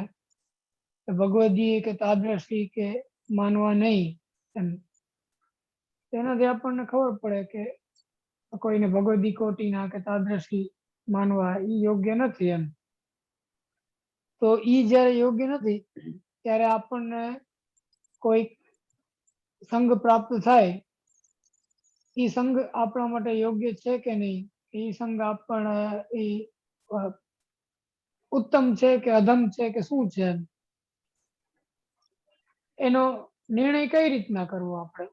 ભગવદજી કે તાદ્રશી કે માનવા નહીં એમ. તેનાથી આપણને ખબર પડે કે કોઈને ભગવદી કોટીના કે તાદ્રશી માનવા ઈ યોગ્ય નથી એમ. તો ઈ જ્યારે યોગ્ય નથી ત્યારે આપણને કોઈ સંઘ પ્રાપ્ત થાય, ઈ સંઘ આપણા માટે યોગ્ય છે કે નહીં, ઈ સંઘ આપણને ઈ ઉત્તમ છે કે અધમ છે કે શું છે, એનો નિર્ણય કઈ રીતના કરવો આપણે,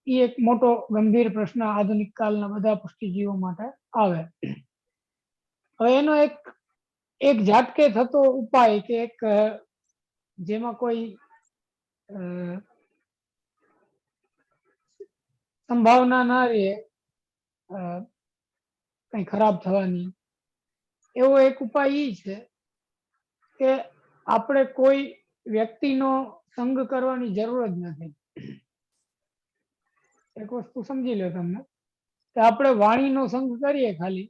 એ એક મોટો ગંભીર પ્રશ્ન આધુનિક કાળના બધા પુષ્ટિજીવો માટે આવે. હવે એનો એક ઝાટકે થતો ઉપાય કે એક જેમાં કોઈ સંભાવના ના રહે કઈ ખરાબ થવાની, એવો એક ઉપાય ઈ છે કે આપણે કોઈ વ્યક્તિનો સંગ કરવાની જરૂર જ નથી. એક વસ્તુ સમજી લો તમને કે આપણે વાણીનો સંગ કરીએ ખાલી,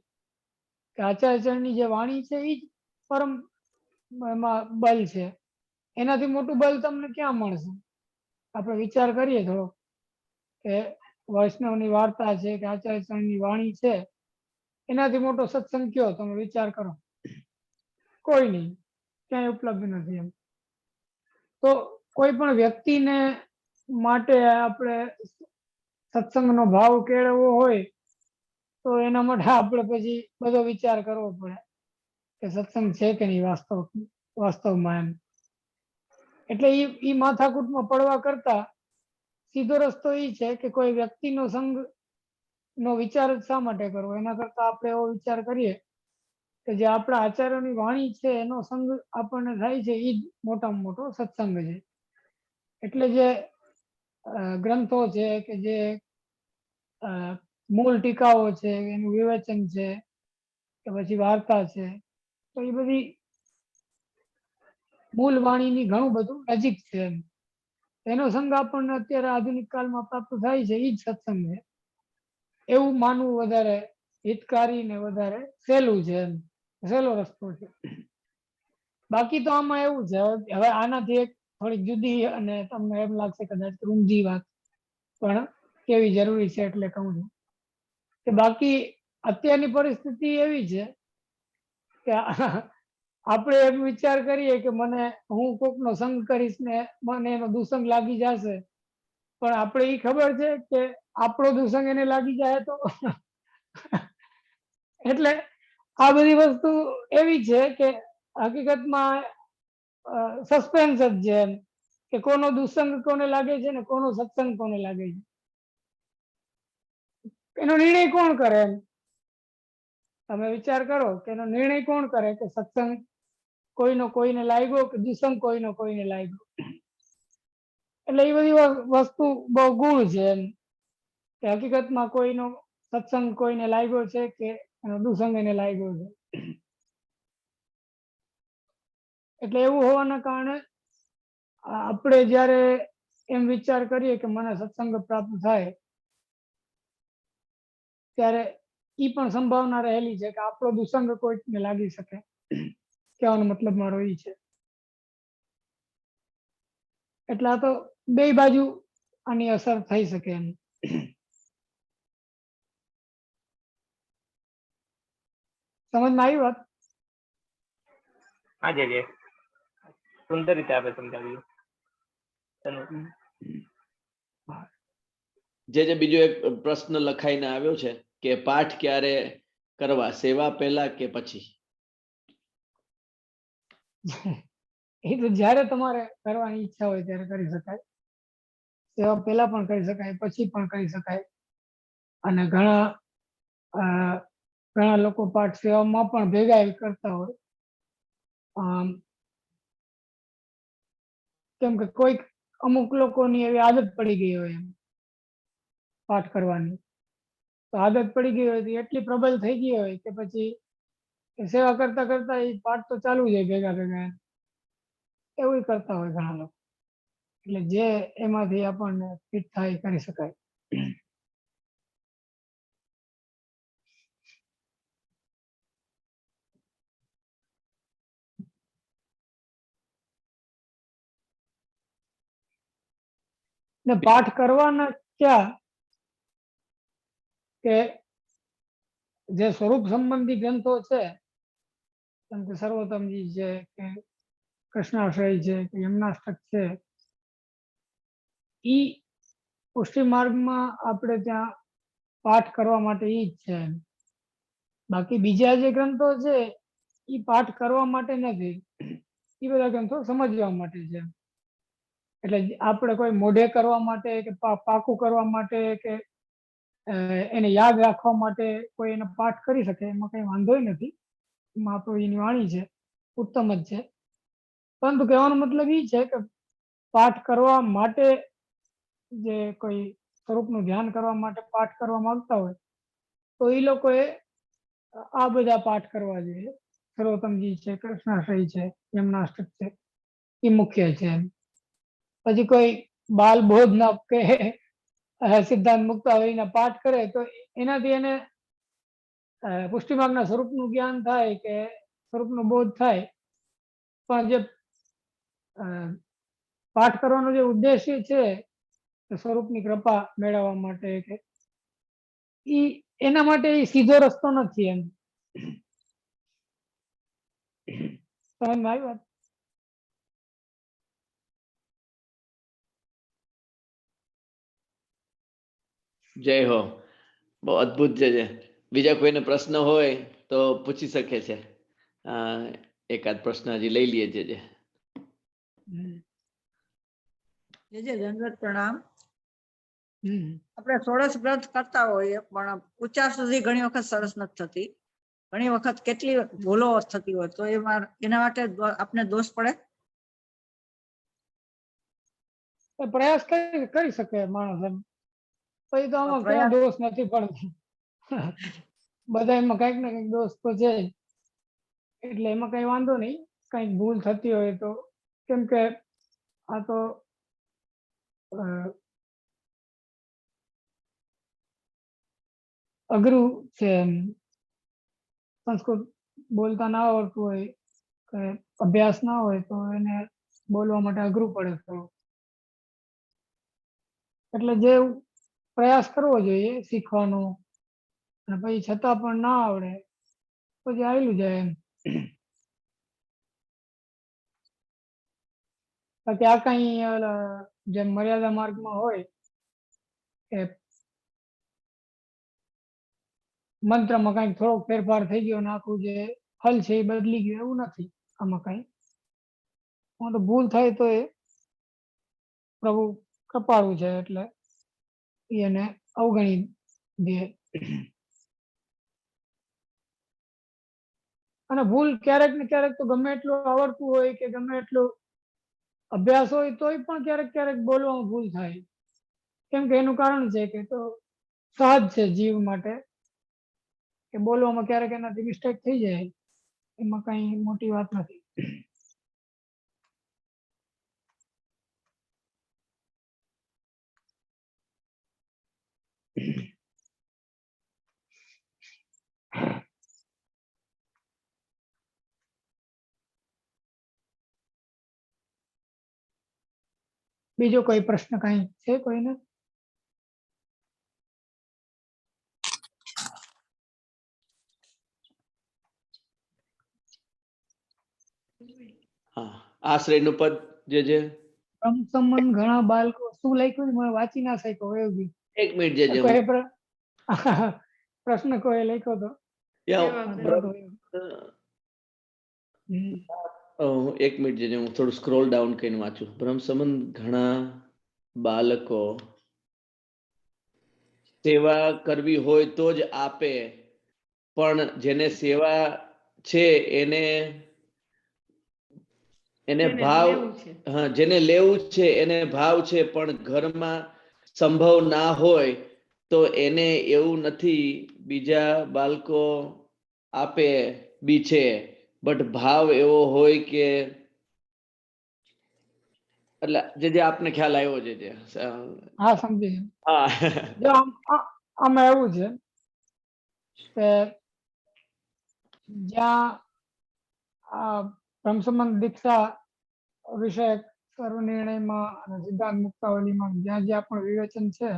કે આચાર્યની જે વાણી છે એ જ પરમ એમાં બલ છે. એનાથી મોટું બલ તમને ક્યાં મળશે? આપણે વિચાર કરીએ થોડો કે વૈષ્ણવની વાર્તા છે કે આચાર્યની વાણી છે, એનાથી મોટો સત્સંગ કયો? તમે વિચાર કરો. કોઈ નહીં, ક્યાંય ઉપલબ્ધ નથી એમ. તો કોઈ પણ વ્યક્તિને માટે આપણે સત્સંગનો ભાવ કેળવવો હોય તો એના માટે આપણે પછી બધો વિચાર કરવો પડે કે સત્સંગ છે કે નહીં વાસ્તવમાં એમ. એટલે એ માથાકૂટમાં પડવા કરતા સીધો રસ્તો એ છે કે કોઈ વ્યક્તિનો સંગ નો વિચાર જ શા માટે કરવો? એના કરતા આપણે એવો વિચાર કરીએ કે જે આપણા આચાર્યોની વાણી છે એનો સંગ આપણને થાય છે એ જ મોટામાં મોટો સત્સંગ છે. એટલે જે ગ્રંથો છે કે જે મૂળ ટીકાઓ છે, એનું વિવેચન છે કે પછી વાર્તા છે, તો એ બધી મૂળ વાણીની ઘણું બધું નજીક છે એમ. એનો સંગ આપણને અત્યારે આધુનિક કાળમાં પ્રાપ્ત થાય છે એ જ સત્સંગ છે એવું માનવું વધારે હિતકારી ને વધારે સહેલું છે એમ, સહેલો રસ્તો છે. બાકી તો આમાં એવું છે, હવે આનાથી એક થોડીક જુદી અને તમને એમ લાગશે કદાચ ઊંધી વાત પણ કેવી જરૂરી છે એટલે કહું છું કે બાકી અત્યારની પરિસ્થિતિ એવી છે કે આપણે એમ વિચાર કરીએ કે હું કોકનો સંગ કરીશ ને મને એનો દુસંગ લાગી જશે, પણ આપણે એ ખબર છે કે આપણો દુસંગ એને લાગી જાય તો એટલે આ બધી વસ્તુ એવી છે કે હકીકતમાં સસ્પેન્સ જ છે એમ, કે કોનો દુસંગ કોને લાગે છે ને કોનો સત્સંગ કોને લાગે છે એનો નિર્ણય કોણ કરે એમ? તમે વિચાર કરો કે એનો નિર્ણય કોણ કરે કે સત્સંગ કોઈનો કોઈને લાગ્યો કે દુસંગ કોઈનો કોઈને લાગ્યો? એટલે એ બધી વસ્તુ બહુ ગુણ છે એમ, કે હકીકતમાં કોઈનો સત્સંગ કોઈને લાગ્યો છે કે એનો દુસંગ એને લાગ્યો છે. એટલે એવું હોવાના કારણે આપણે જ્યારે એમ વિચાર કરીએ કે મને સત્સંગ પ્રાપ્ત થાય ત્યારે એ પણ સંભાવના રહેલી છે કે આપણો દુસંગ કોઈને લાગી શકે. કહેવાનો મતલબ મારો એ છે. એટલે આ તો બે બાજુ આની અસર થઈ શકે એમ. સમજમાં આવી વાત? હા જી, સુંદર રીતે આપણે સમજાવ્યું. જે બીજો એક પ્રશ્ન લખાઈને આવ્યો છે કે પાઠ ક્યારે કરવા, સેવા પહેલા કે પછી? એ તો જ્યારે તમારે કરવાની ઈચ્છા હોય ત્યારે કરી શકાય. સેવા પહેલા પણ કરી શકાય, પછી પણ કરી શકાય. અને ઘણા લોકો પાઠ સેવામાં પણ ભેગા કરતા હોય. કેમ કે કોઈક અમુક લોકોની એવી આદત પડી ગઈ હોય એમ પાઠ કરવાની, તો આદત પડી ગઈ હોય તો એટલી પ્રબળ થઈ ગઈ હોય કે પછી સેવા કરતા કરતા એ પાઠ તો ચાલુ જાય ભેગા ભેગા, એવું કરતા હોય ઘણા લોકો. એટલે જે એમાંથી આપણને ફિટ થાય કરી શકાય. ને પાઠ કરવાના ક્યાં કે જે સ્વરૂપ સંબંધી ગ્રંથો છે, જેમ કે સર્વોત્તમજી છે કે કૃષ્ણાશ્રય છે કે યમનાષ્ટક છે, ઈ પુષ્ટિ માર્ગમાં આપણે ત્યાં પાઠ કરવા માટે ઈ જ છે. બાકી બીજા જે ગ્રંથો છે એ પાઠ કરવા માટે નથી, એ બધા ગ્રંથો સમજવા માટે છે. એટલે આપણે કોઈ મોઢે કરવા માટે કે પાકું કરવા માટે કે એને યાદ રાખવા માટે કોઈ એનો પાઠ કરી શકે, એમાં કઈ વાંધો નથી. એમાં આપણું એની વાણી છે, ઉત્તમ જ છે. પરંતુ કહેવાનો મતલબ એ છે કે પાઠ કરવા માટે જે કોઈ સ્વરૂપનું ધ્યાન કરવા માટે પાઠ કરવા માંગતા હોય તો એ લોકોએ આ બધા પાઠ કરવા જોઈએ. સર્વોત્તમજી છે, કૃષ્ણાશ્રય છે, યમનાષ્ટક છે, એ મુખ્ય છે. પછી કોઈ બાલ બોધ ના કે સિદ્ધાંત મુક્તાવલીના પાઠ કરે તો એનાથી એને પુષ્ટિમાર્ગના સ્વરૂપનું જ્ઞાન થાય કે સ્વરૂપનો બોધ થાય. પણ જે પાઠ કરવાનો જે ઉદ્દેશ્ય છે સ્વરૂપની કૃપા મેળવવા માટે કે એના માટે એ સીધો રસ્તો નથી. એમ સમજ આવી વાત? જય હો, બહુ અદ્ભુત છે. બીજા કોઈને પ્રશ્ન હોય તો પૂછી શકે છે. એકાદ પ્રશ્ન હજી લઈ લઈએ છે. દંડવત પ્રણામ. આપણે ષોડશ ગ્રંથ કરતા હોઈએ પણ ઉચ્ચાર સુધી ઘણી વખત સરસ નથી થતી. ઘણી વખત કેટલી ભૂલો થતી હોય તો એના માટે આપણે દોષ પડે? પ્રયાસ કરી શકે માણસ. એમ પછી તો આમાં ક્યાં દોષ નથી પડતો. બધા એમાં કઈક ને કઈક દોષ તો છે. એટલે એમાં કઈ વાંધો નહીં. કઈક ભૂલ થતી હોય તો, કેમ કે આ તો અઘરું છે. સંસ્કૃત બોલતા ના આવડતું હોય કે અભ્યાસ ના હોય તો એને બોલવા માટે અઘરું પડે. એટલે જે પ્રયાસ કરવો જોઈએ શીખવાનો, અને પછી છતાં પણ ના આવડે પછી આવેલું જાય. એમ બાકી આ કઈ જેમ મર્યાદા માર્ગમાં હોય કે મંત્રમાં કઈક થોડોક ફેરફાર થઈ ગયો ને આખું જે ફલ છે એ બદલી ગયું, એવું નથી આમાં કઈ. તો ભૂલ થાય તો એ પ્રભુ કૃપાળુ છે એટલે એને અવગણી દે. અને ભૂલ ક્યારેક ને ક્યારેક તો ગમે એટલું આવડતું હોય કે ગમે એટલો અભ્યાસ હોય તોય પણ ક્યારેક ક્યારેક બોલવામાં ભૂલ થાય. કેમ કે એનું કારણ છે કે તો સહજ છે જીવ માટે કે બોલવામાં ક્યારેક એનાથી મિસ્ટેક થઈ જાય. એમાં કઈ મોટી વાત નથી. બીજો કોઈ પ્રશ્ન કઈ છે કોઈને? આશ્રયનું પદ જે બ્રહ્મ સંબંધ ઘણા બાળકો શું લખ્યું મને વાંચી ના શક્યો. એવું બી 1 મિનિટ જે કોઈ પ્રશ્ન કોઈ લખ્યો તો 1 મિનિટ જે હું થોડું સ્ક્રોલ ડાઉન કરીને વાંચું. બ્રહ્મ સંબંધ ઘણા બાળકો સેવા કરવી હોય તો જ આપે, પણ જેને સેવા છે એને ભાવ, જેને લેવું છે એને ભાવ છે, પણ ઘરમાં સંભવ ના હોય તો એને એવું નથી. બીજા બાળકો આપે બી છે, બટ ભાવ એવો હોય કે એટલે જે આપને ખ્યાલ આવ્યો છે. હા, સમજી હા, જો આમાં એવું છે કે જ્યાં આ બ્રહ્મ સંબંધ દીક્ષા વિષય સર્વ નિર્ણયમાં અને સિદ્ધાંત મુક્તાવલીમાં જ્યાં જ્યાં પણ વિવેચન છે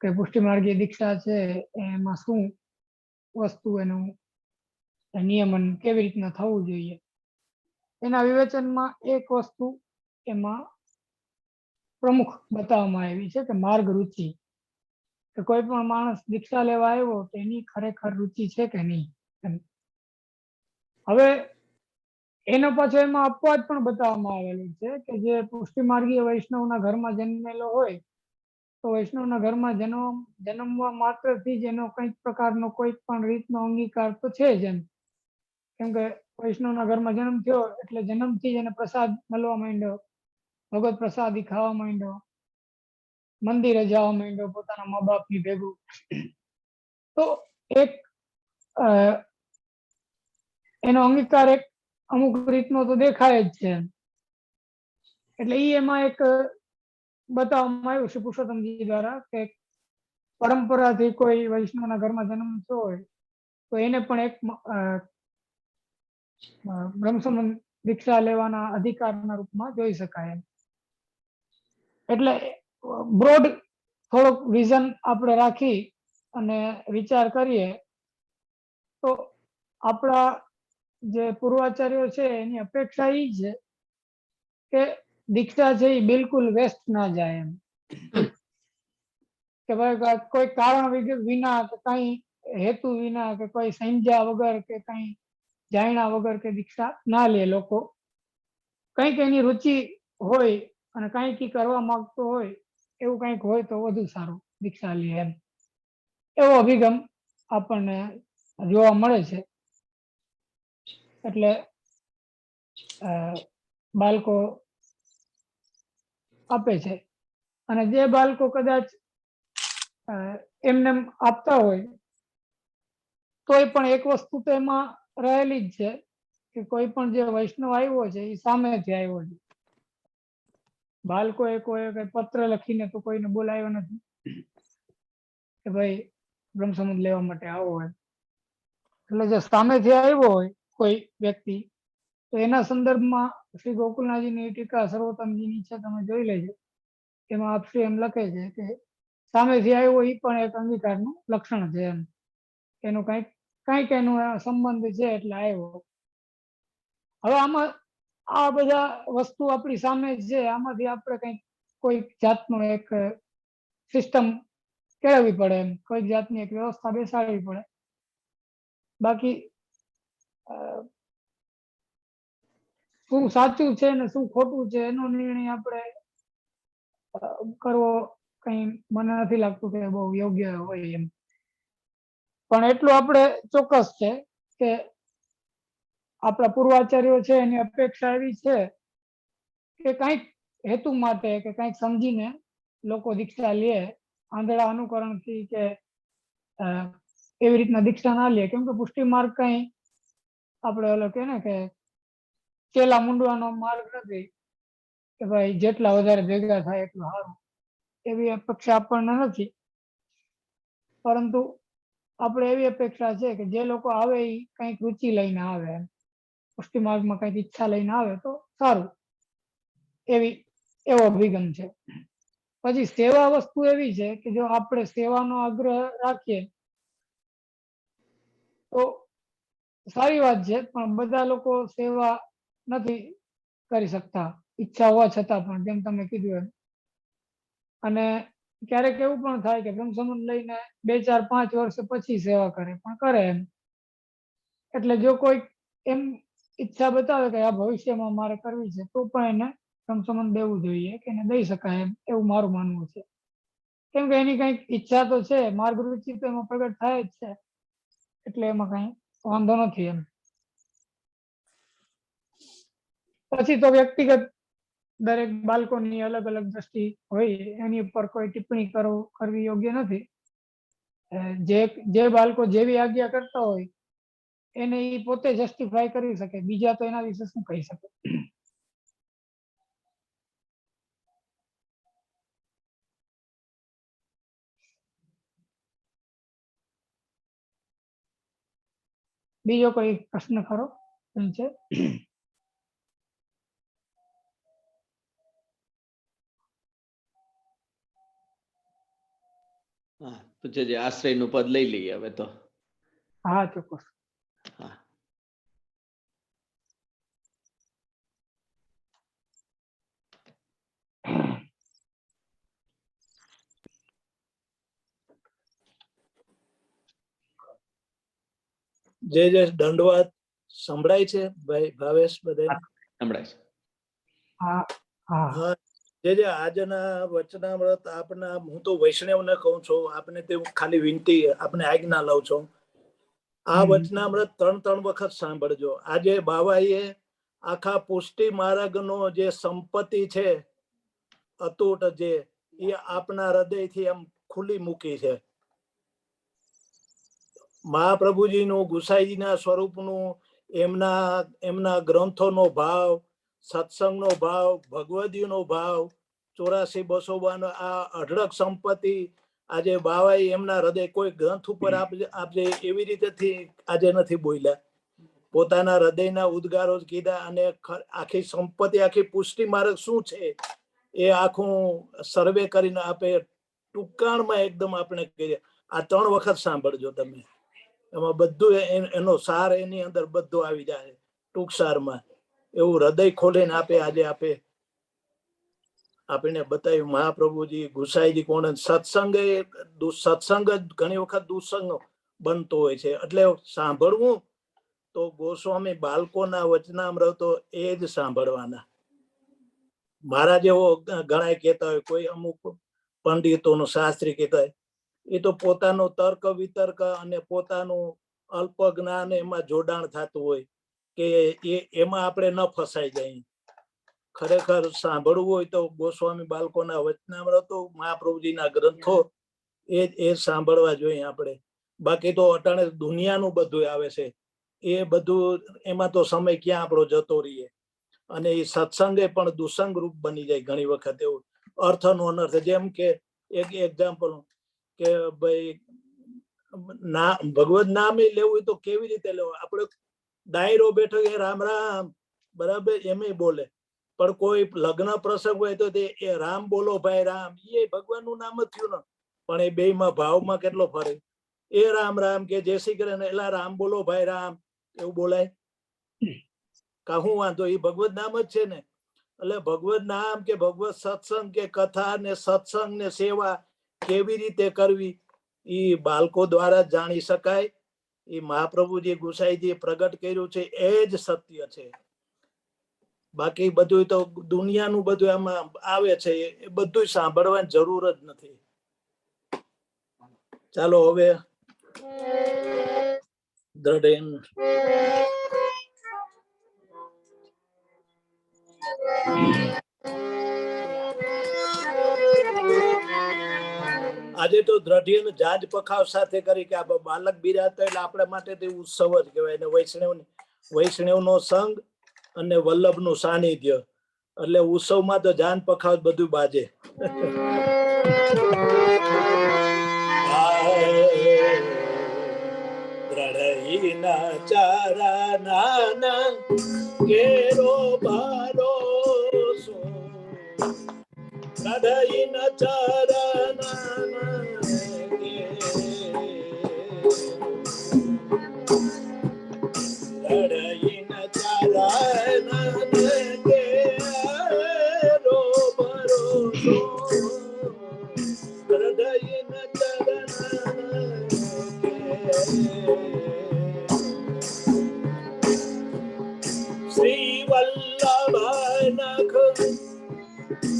કે પુષ્ટિ માર્ગીય દીક્ષા છે એમાં શું વસ્તુ એનું નિયમન કેવી રીતના થવું જોઈએ, એના વિવેચનમાં એક વસ્તુ એમાં પ્રમુખ બતાવવામાં આવી છે કે માર્ગ રુચિ. કે કોઈ પણ માણસ દીક્ષા લેવા આવ્યો તો એની ખરેખર રુચિ છે કે નહીં. હવે એનો પાછો એમાં અપવાદ પણ બતાવવામાં આવેલું છે કે જે પુષ્ટિ માર્ગીય વૈષ્ણવના ઘરમાં જન્મેલો હોય તો વૈષ્ણવના ઘરમાં જન્મવા માત્રથી જ એનો કંઈક પ્રકારનો કોઈ પણ રીતનો અંગીકાર તો છે જ. એમ કેમ કે વૈષ્ણવના ઘરમાં જન્મ થયો એટલે જન્મથી જ એને પ્રસાદ મળવા માંડ્યો, ભગવત પ્રસાદી ખાવા માંડ્યો, મંદિરે જવા માંડ્યો પોતાના મા બાપની ભેગું. તો એક એનો અંગીકાર એક અમુક રીતનો તો દેખાય જ છે. એટલે એમાં એક બતાવવામાં આવ્યું શ્રી પુરુષોત્તમજી દ્વારા કે પરંપરાથી કોઈ વૈષ્ણવના ઘરમાં જન્મ થયો હોય તો એને પણ એક બ્રહ્મસંબંધ દીક્ષા લેવાના અધિકારના રૂપમાં જોઈ શકાય એમ. એટલે બ્રોડ થોડોક વિઝન આપણે રાખી અને વિચાર કરીએ તો આપણા જે પૂર્વાચાર્યો છે એની અપેક્ષા એ છે કે દીક્ષા છે એ બિલકુલ વેસ્ટ ના જાય એમ, કે ભાઈ કોઈ કારણ વિના કે કઈ હેતુ વિના કે કોઈ સમજ્યા વગર કે કઈ જાણ્યા વગર કે દીક્ષા ના લે લોકો. કંઈક એની રુચિ હોય અને કંઈક કરવા માંગતો હોય એવું કંઈક હોય તો વધુ સારું દીક્ષા લે એમ, એવો અભિગમ આપણને જોવા મળે છે. એટલે બાળકો આપે છે અને જે બાળકો કદાચ એમને આપતા હોય તોય પણ એક વસ્તુ તો એમાં રહેલી જ છે કે કોઈ પણ જે વૈષ્ણવ આવ્યો છે એ સામેથી આવ્યો છે. બાળકોએ કોઈ પત્ર લખીને તો કોઈને બોલાવ્યો નથી કે ભાઈ બ્રહ્મસંબંધ લેવા માટે આવો હોય. એટલે જે સામેથી આવ્યો હોય કોઈ વ્યક્તિ તો એના સંદર્ભમાં શ્રી ગોકુલનાથજીની ટીકા સર્વોત્તમજીની છે, તમે જોઈ લેજો. એમાં આપશ્રી એમ લખે છે કે સામેથી આવ્યો એ પણ એક અંગીકારનું લક્ષણ છે એમ, એનું કંઈક એનું સંબંધ છે એટલે આવ્યો. હવે આમાં આ બધા વસ્તુ આપણી સામે છે, આમાંથી આપણે કંઈક કોઈ જાતનો એક સિસ્ટમ કેળવવી પડે એમ, કોઈક જાતની એક વ્યવસ્થા બેસાડવી પડે. બાકી શું સાચું છે ને શું ખોટું છે એનો નિર્ણય આપણે કરવો કઈ મને નથી લાગતું કે બહુ યોગ્ય હોય એમ. પણ એટલું આપણે ચોક્કસ છે કે આપણા પૂર્વાચાર્યો છે એની અપેક્ષા એવી છે કે કંઈક હેતુ માટે કે કંઈક સમજીને લોકો દીક્ષા લે, આંધળા અનુકરણથી કે એવી રીતના દીક્ષા ના લે. કેમ કે પુષ્ટિ માર્ગ કઈ આપણે ઓલો કે ને કે ચેલા મૂંડવાનો માર્ગ નથી કે ભાઈ જેટલા વધારે ભેગા થાય એટલું સારું, એવી અપેક્ષા આપણને નથી. પરંતુ આપણે એવી અપેક્ષા છે કે જે લોકો આવે એ કંઈક રુચિ લઈને આવે, પુષ્ટિ માર્ગમાં કંઈક ઈચ્છા લઈને આવે તો સારું, એવો અભિગમ છે. પછી સેવા વસ્તુ એવી છે કે જો આપણે સેવાનો આગ્રહ રાખીએ તો સારી વાત છે, પણ બધા લોકો સેવા નથી કરી શકતા ઈચ્છા હોવા છતાં પણ, જેમ તમે કીધું એમ. અને ક્યારેક એવું પણ થાય કે બ્રહ્મસંબંધ લઈને 2, 4, 5 વર્ષ પછી સેવા કરે પણ કરે એમ. એટલે જો કોઈ એમ ઈચ્છા બતાવે કે આ ભવિષ્યમાં મારે કરવી છે તો પણ એને બ્રહ્મસંબંધ દેવું જોઈએ કે એને દઈ શકાય એમ, એવું મારું માનવું છે. કેમ કે એની કંઈક ઈચ્છા તો છે, માર્ગ રુચિ તો એમાં પ્રગટ થાય જ છે, એટલે એમાં કઈ વાંધો નથી એમ. પછી તો વ્યક્તિગત દરેક બાળકોની અલગ અલગ દ્રષ્ટિ હોય, એની ઉપર કોઈ ટિપ્પણી કરવી યોગ્ય નથી. જે બાળકો જેવી આજ્ઞા કરતા હોય એને એ પોતે જસ્ટિફાય કરી શકે, બીજા તો એના વિશે શું કહી શકે. બીજો કોઈ પ્રશ્ન ખરો છે? હા, પૂછે આશ્રયનું પદ લઈ લઈએ હવે તો. હા, ચોક્કસ. હા. જે દંડવાત સંભળાય છે ભાઈ ભાવેશ? બધા સંભળાય છે. હા હા. હા, જે આજના વચનામૃત આપના, હું તો વૈષ્ણવને કહું છું, આપને તે ખાલી વિનંતી, આપને આજ્ઞા લઉં છું. આ વચનામૃત 3 વખત સાંભળજો. આજે બાવાએ આખા પુષ્ટિ માર્ગનો જે સંપત્તિ છે અતૂટ, જે એ આપના હૃદયથી એમ ખુલ્લી મૂકી છે. મહાપ્રભુજીનું, ગુસાઈજીના સ્વરૂપનું, એમના ગ્રંથોનો ભાવ, સત્સંગનો ભાવ, ભગવદીનો ભાવ, 84-252 આ અઢળક સંપત્તિ આજે બાવાઈ એમના હૃદય કોઈ ગ્રંથ ઉપર આપજે એવી રીતેથી આજે નથી બોલ્યા. પોતાના હૃદયના ઉદ્ગારો જ કીધા અને આખી સંપત્તિ આખી પુષ્ટિ માર્ગ શું છે એ આખું સર્વે કરીને આપે ટૂંકાણમાં એકદમ આપણે કહીએ. આ 3 વખત સાંભળજો તમે, એમાં બધું એનો સાર એની અંદર બધું આવી જાય ટૂંક સારમાં. એવું હૃદય ખોલીને આપે આજે આપણે બતાવ્યું મહાપ્રભુજી ગુસાઈજી કોણ. સત્સંગ જ ઘણી વખત દુસંગ બનતો હોય છે. એટલે સાંભળવું તો ગોસ્વામી બાળકોના વચનામૃતો એ જ સાંભળવાના. મારા જેવો ઘણા કહેતા હોય, કોઈ અમુક પંડિતોનો શાસ્ત્રી કહેતા હોય, એ તો પોતાનું તર્ક વિતર્ક અને પોતાનું અલ્પ જ્ઞાન એમાં જોડાણ થતું હોય કે એમાં આપણે ન ફસાઈ જાય. ખરેખર સાંભળવું હોય તો ગોસ્વામી બાળકોના વચનામૃતો, મહાપ્રભુજીના ગ્રંથો એ સાંભળવા જોઈએ આપણે. બાકી તો અટાણે દુનિયાનું બધું આવે છે, એ બધું એમાં તો સમય ક્યાં આપણો જતો રહીએ. અને એ સત્સંગે પણ દુસંગ રૂપ બની જાય ઘણી વખત. એવું અર્થનો અનર્થ. જેમ કે એક એક્ઝામ્પલ કે ભાઈ ભગવત નામ લેવું હોય તો કેવી રીતે લેવું? આપણે ડાયરો બેઠો એ રામ રામ બરાબર એમ બોલે, પણ કોઈ લગ્ન પ્રસંગ હોય તો એ રામ બોલો ભાઈ રામ, એ ભગવાનનું નામ જ થયું ને. પણ એ બેયમાં ભાવમાં કેટલો ફરક. એ રામ રામ કે જય શ્રી કૃષ્ણ એલા રામ બોલો ભાઈ રામ એવું બોલાય? કહું વાંધો, એ ભગવત નામ જ છે ને. એટલે ભગવત નામ કે ભગવત સત્સંગ કે કથા ને સત્સંગ ને સેવા કેવી રીતે કરવી એ બાળકો દ્વારા જાણી શકાય. એ મહાપ્રભુજી ગુસાઈજી પ્રગટ કર્યું છે એ જ સત્ય છે. બાકી બધું તો દુનિયાનું બધું આમાં આવે છે, એ બધું સાંભળવાની જરૂર જ નથી. ચાલો હવે દ્રઢ આજે તો દ્રઢિય જાજ પખાવ સાથે કરી કે આ બાલક બિરાતા એટલે આપણા માટે તે ઉત્સવ જ કહેવાય. અને વૈષ્ણવ નો સંગ અને વલ્લભ નું સાનિધ્ય એટલે ઉત્સવમાં તો જાન પખાવ બધું બાજે. દ્રઢિના ચરણના કેરો ભરોસો, દ્રઢિના ચરણના દ્રઢિના ચરણના કેરો ભરોસો, દ્રઢિના ચરણના શ્રી વલ્લભ નખ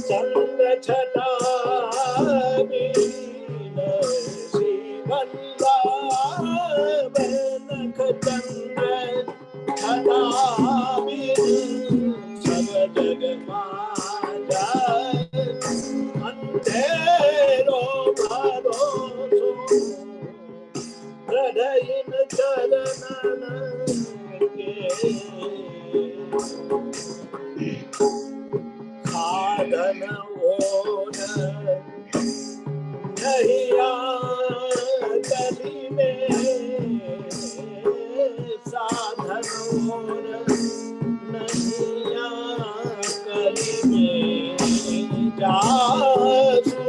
ચંદ્ર છટાવી, શ્રી વલ્લભ નખ ચંદ્ર છટાવી, સબ જગમાં અંધેરો ભરોસો, હૃદયન ચરણન સાધન ઓન નહિયા કલી મેં, સાધન ઓન નહિયા કલી મેં, જાસુ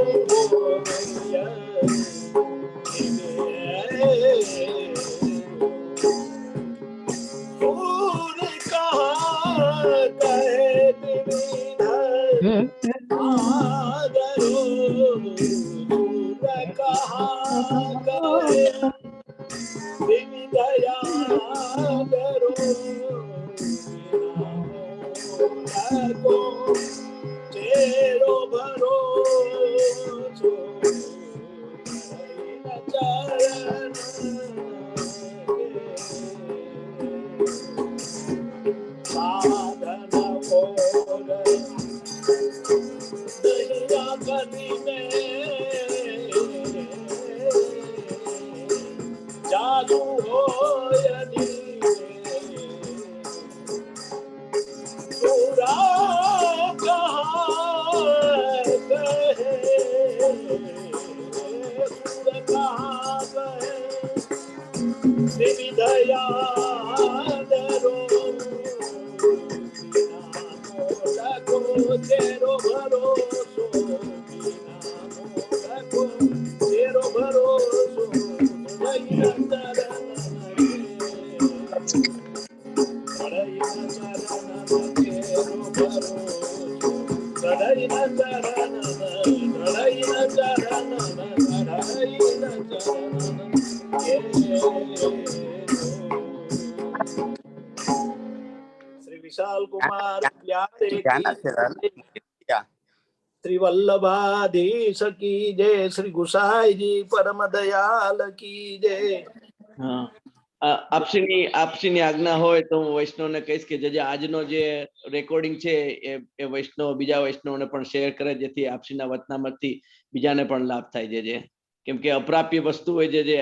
બોય તેરો ભરોસો, ચરણ સાધન ઓર દયા કરીને ચાલુ હોય विशाल कुमार प्यारे जाना की से जय। श्री वल्लभाधीश की जय। श्री गुसाई जी परम दयाल की जय। હા આપશીની આજ્ઞા હોય તો હું વૈષ્ણવને કહીશ કે જે આજનો જે રેકોર્ડિંગ છે એ વૈષ્ણવ બીજા વૈષ્ણવને પણ શેર કરે, જેથી આપશીના વતનામતથી બીજાને પણ લાભ થાય. જે કેમ કે અપ્રાપ્ય વસ્તુ હોય જે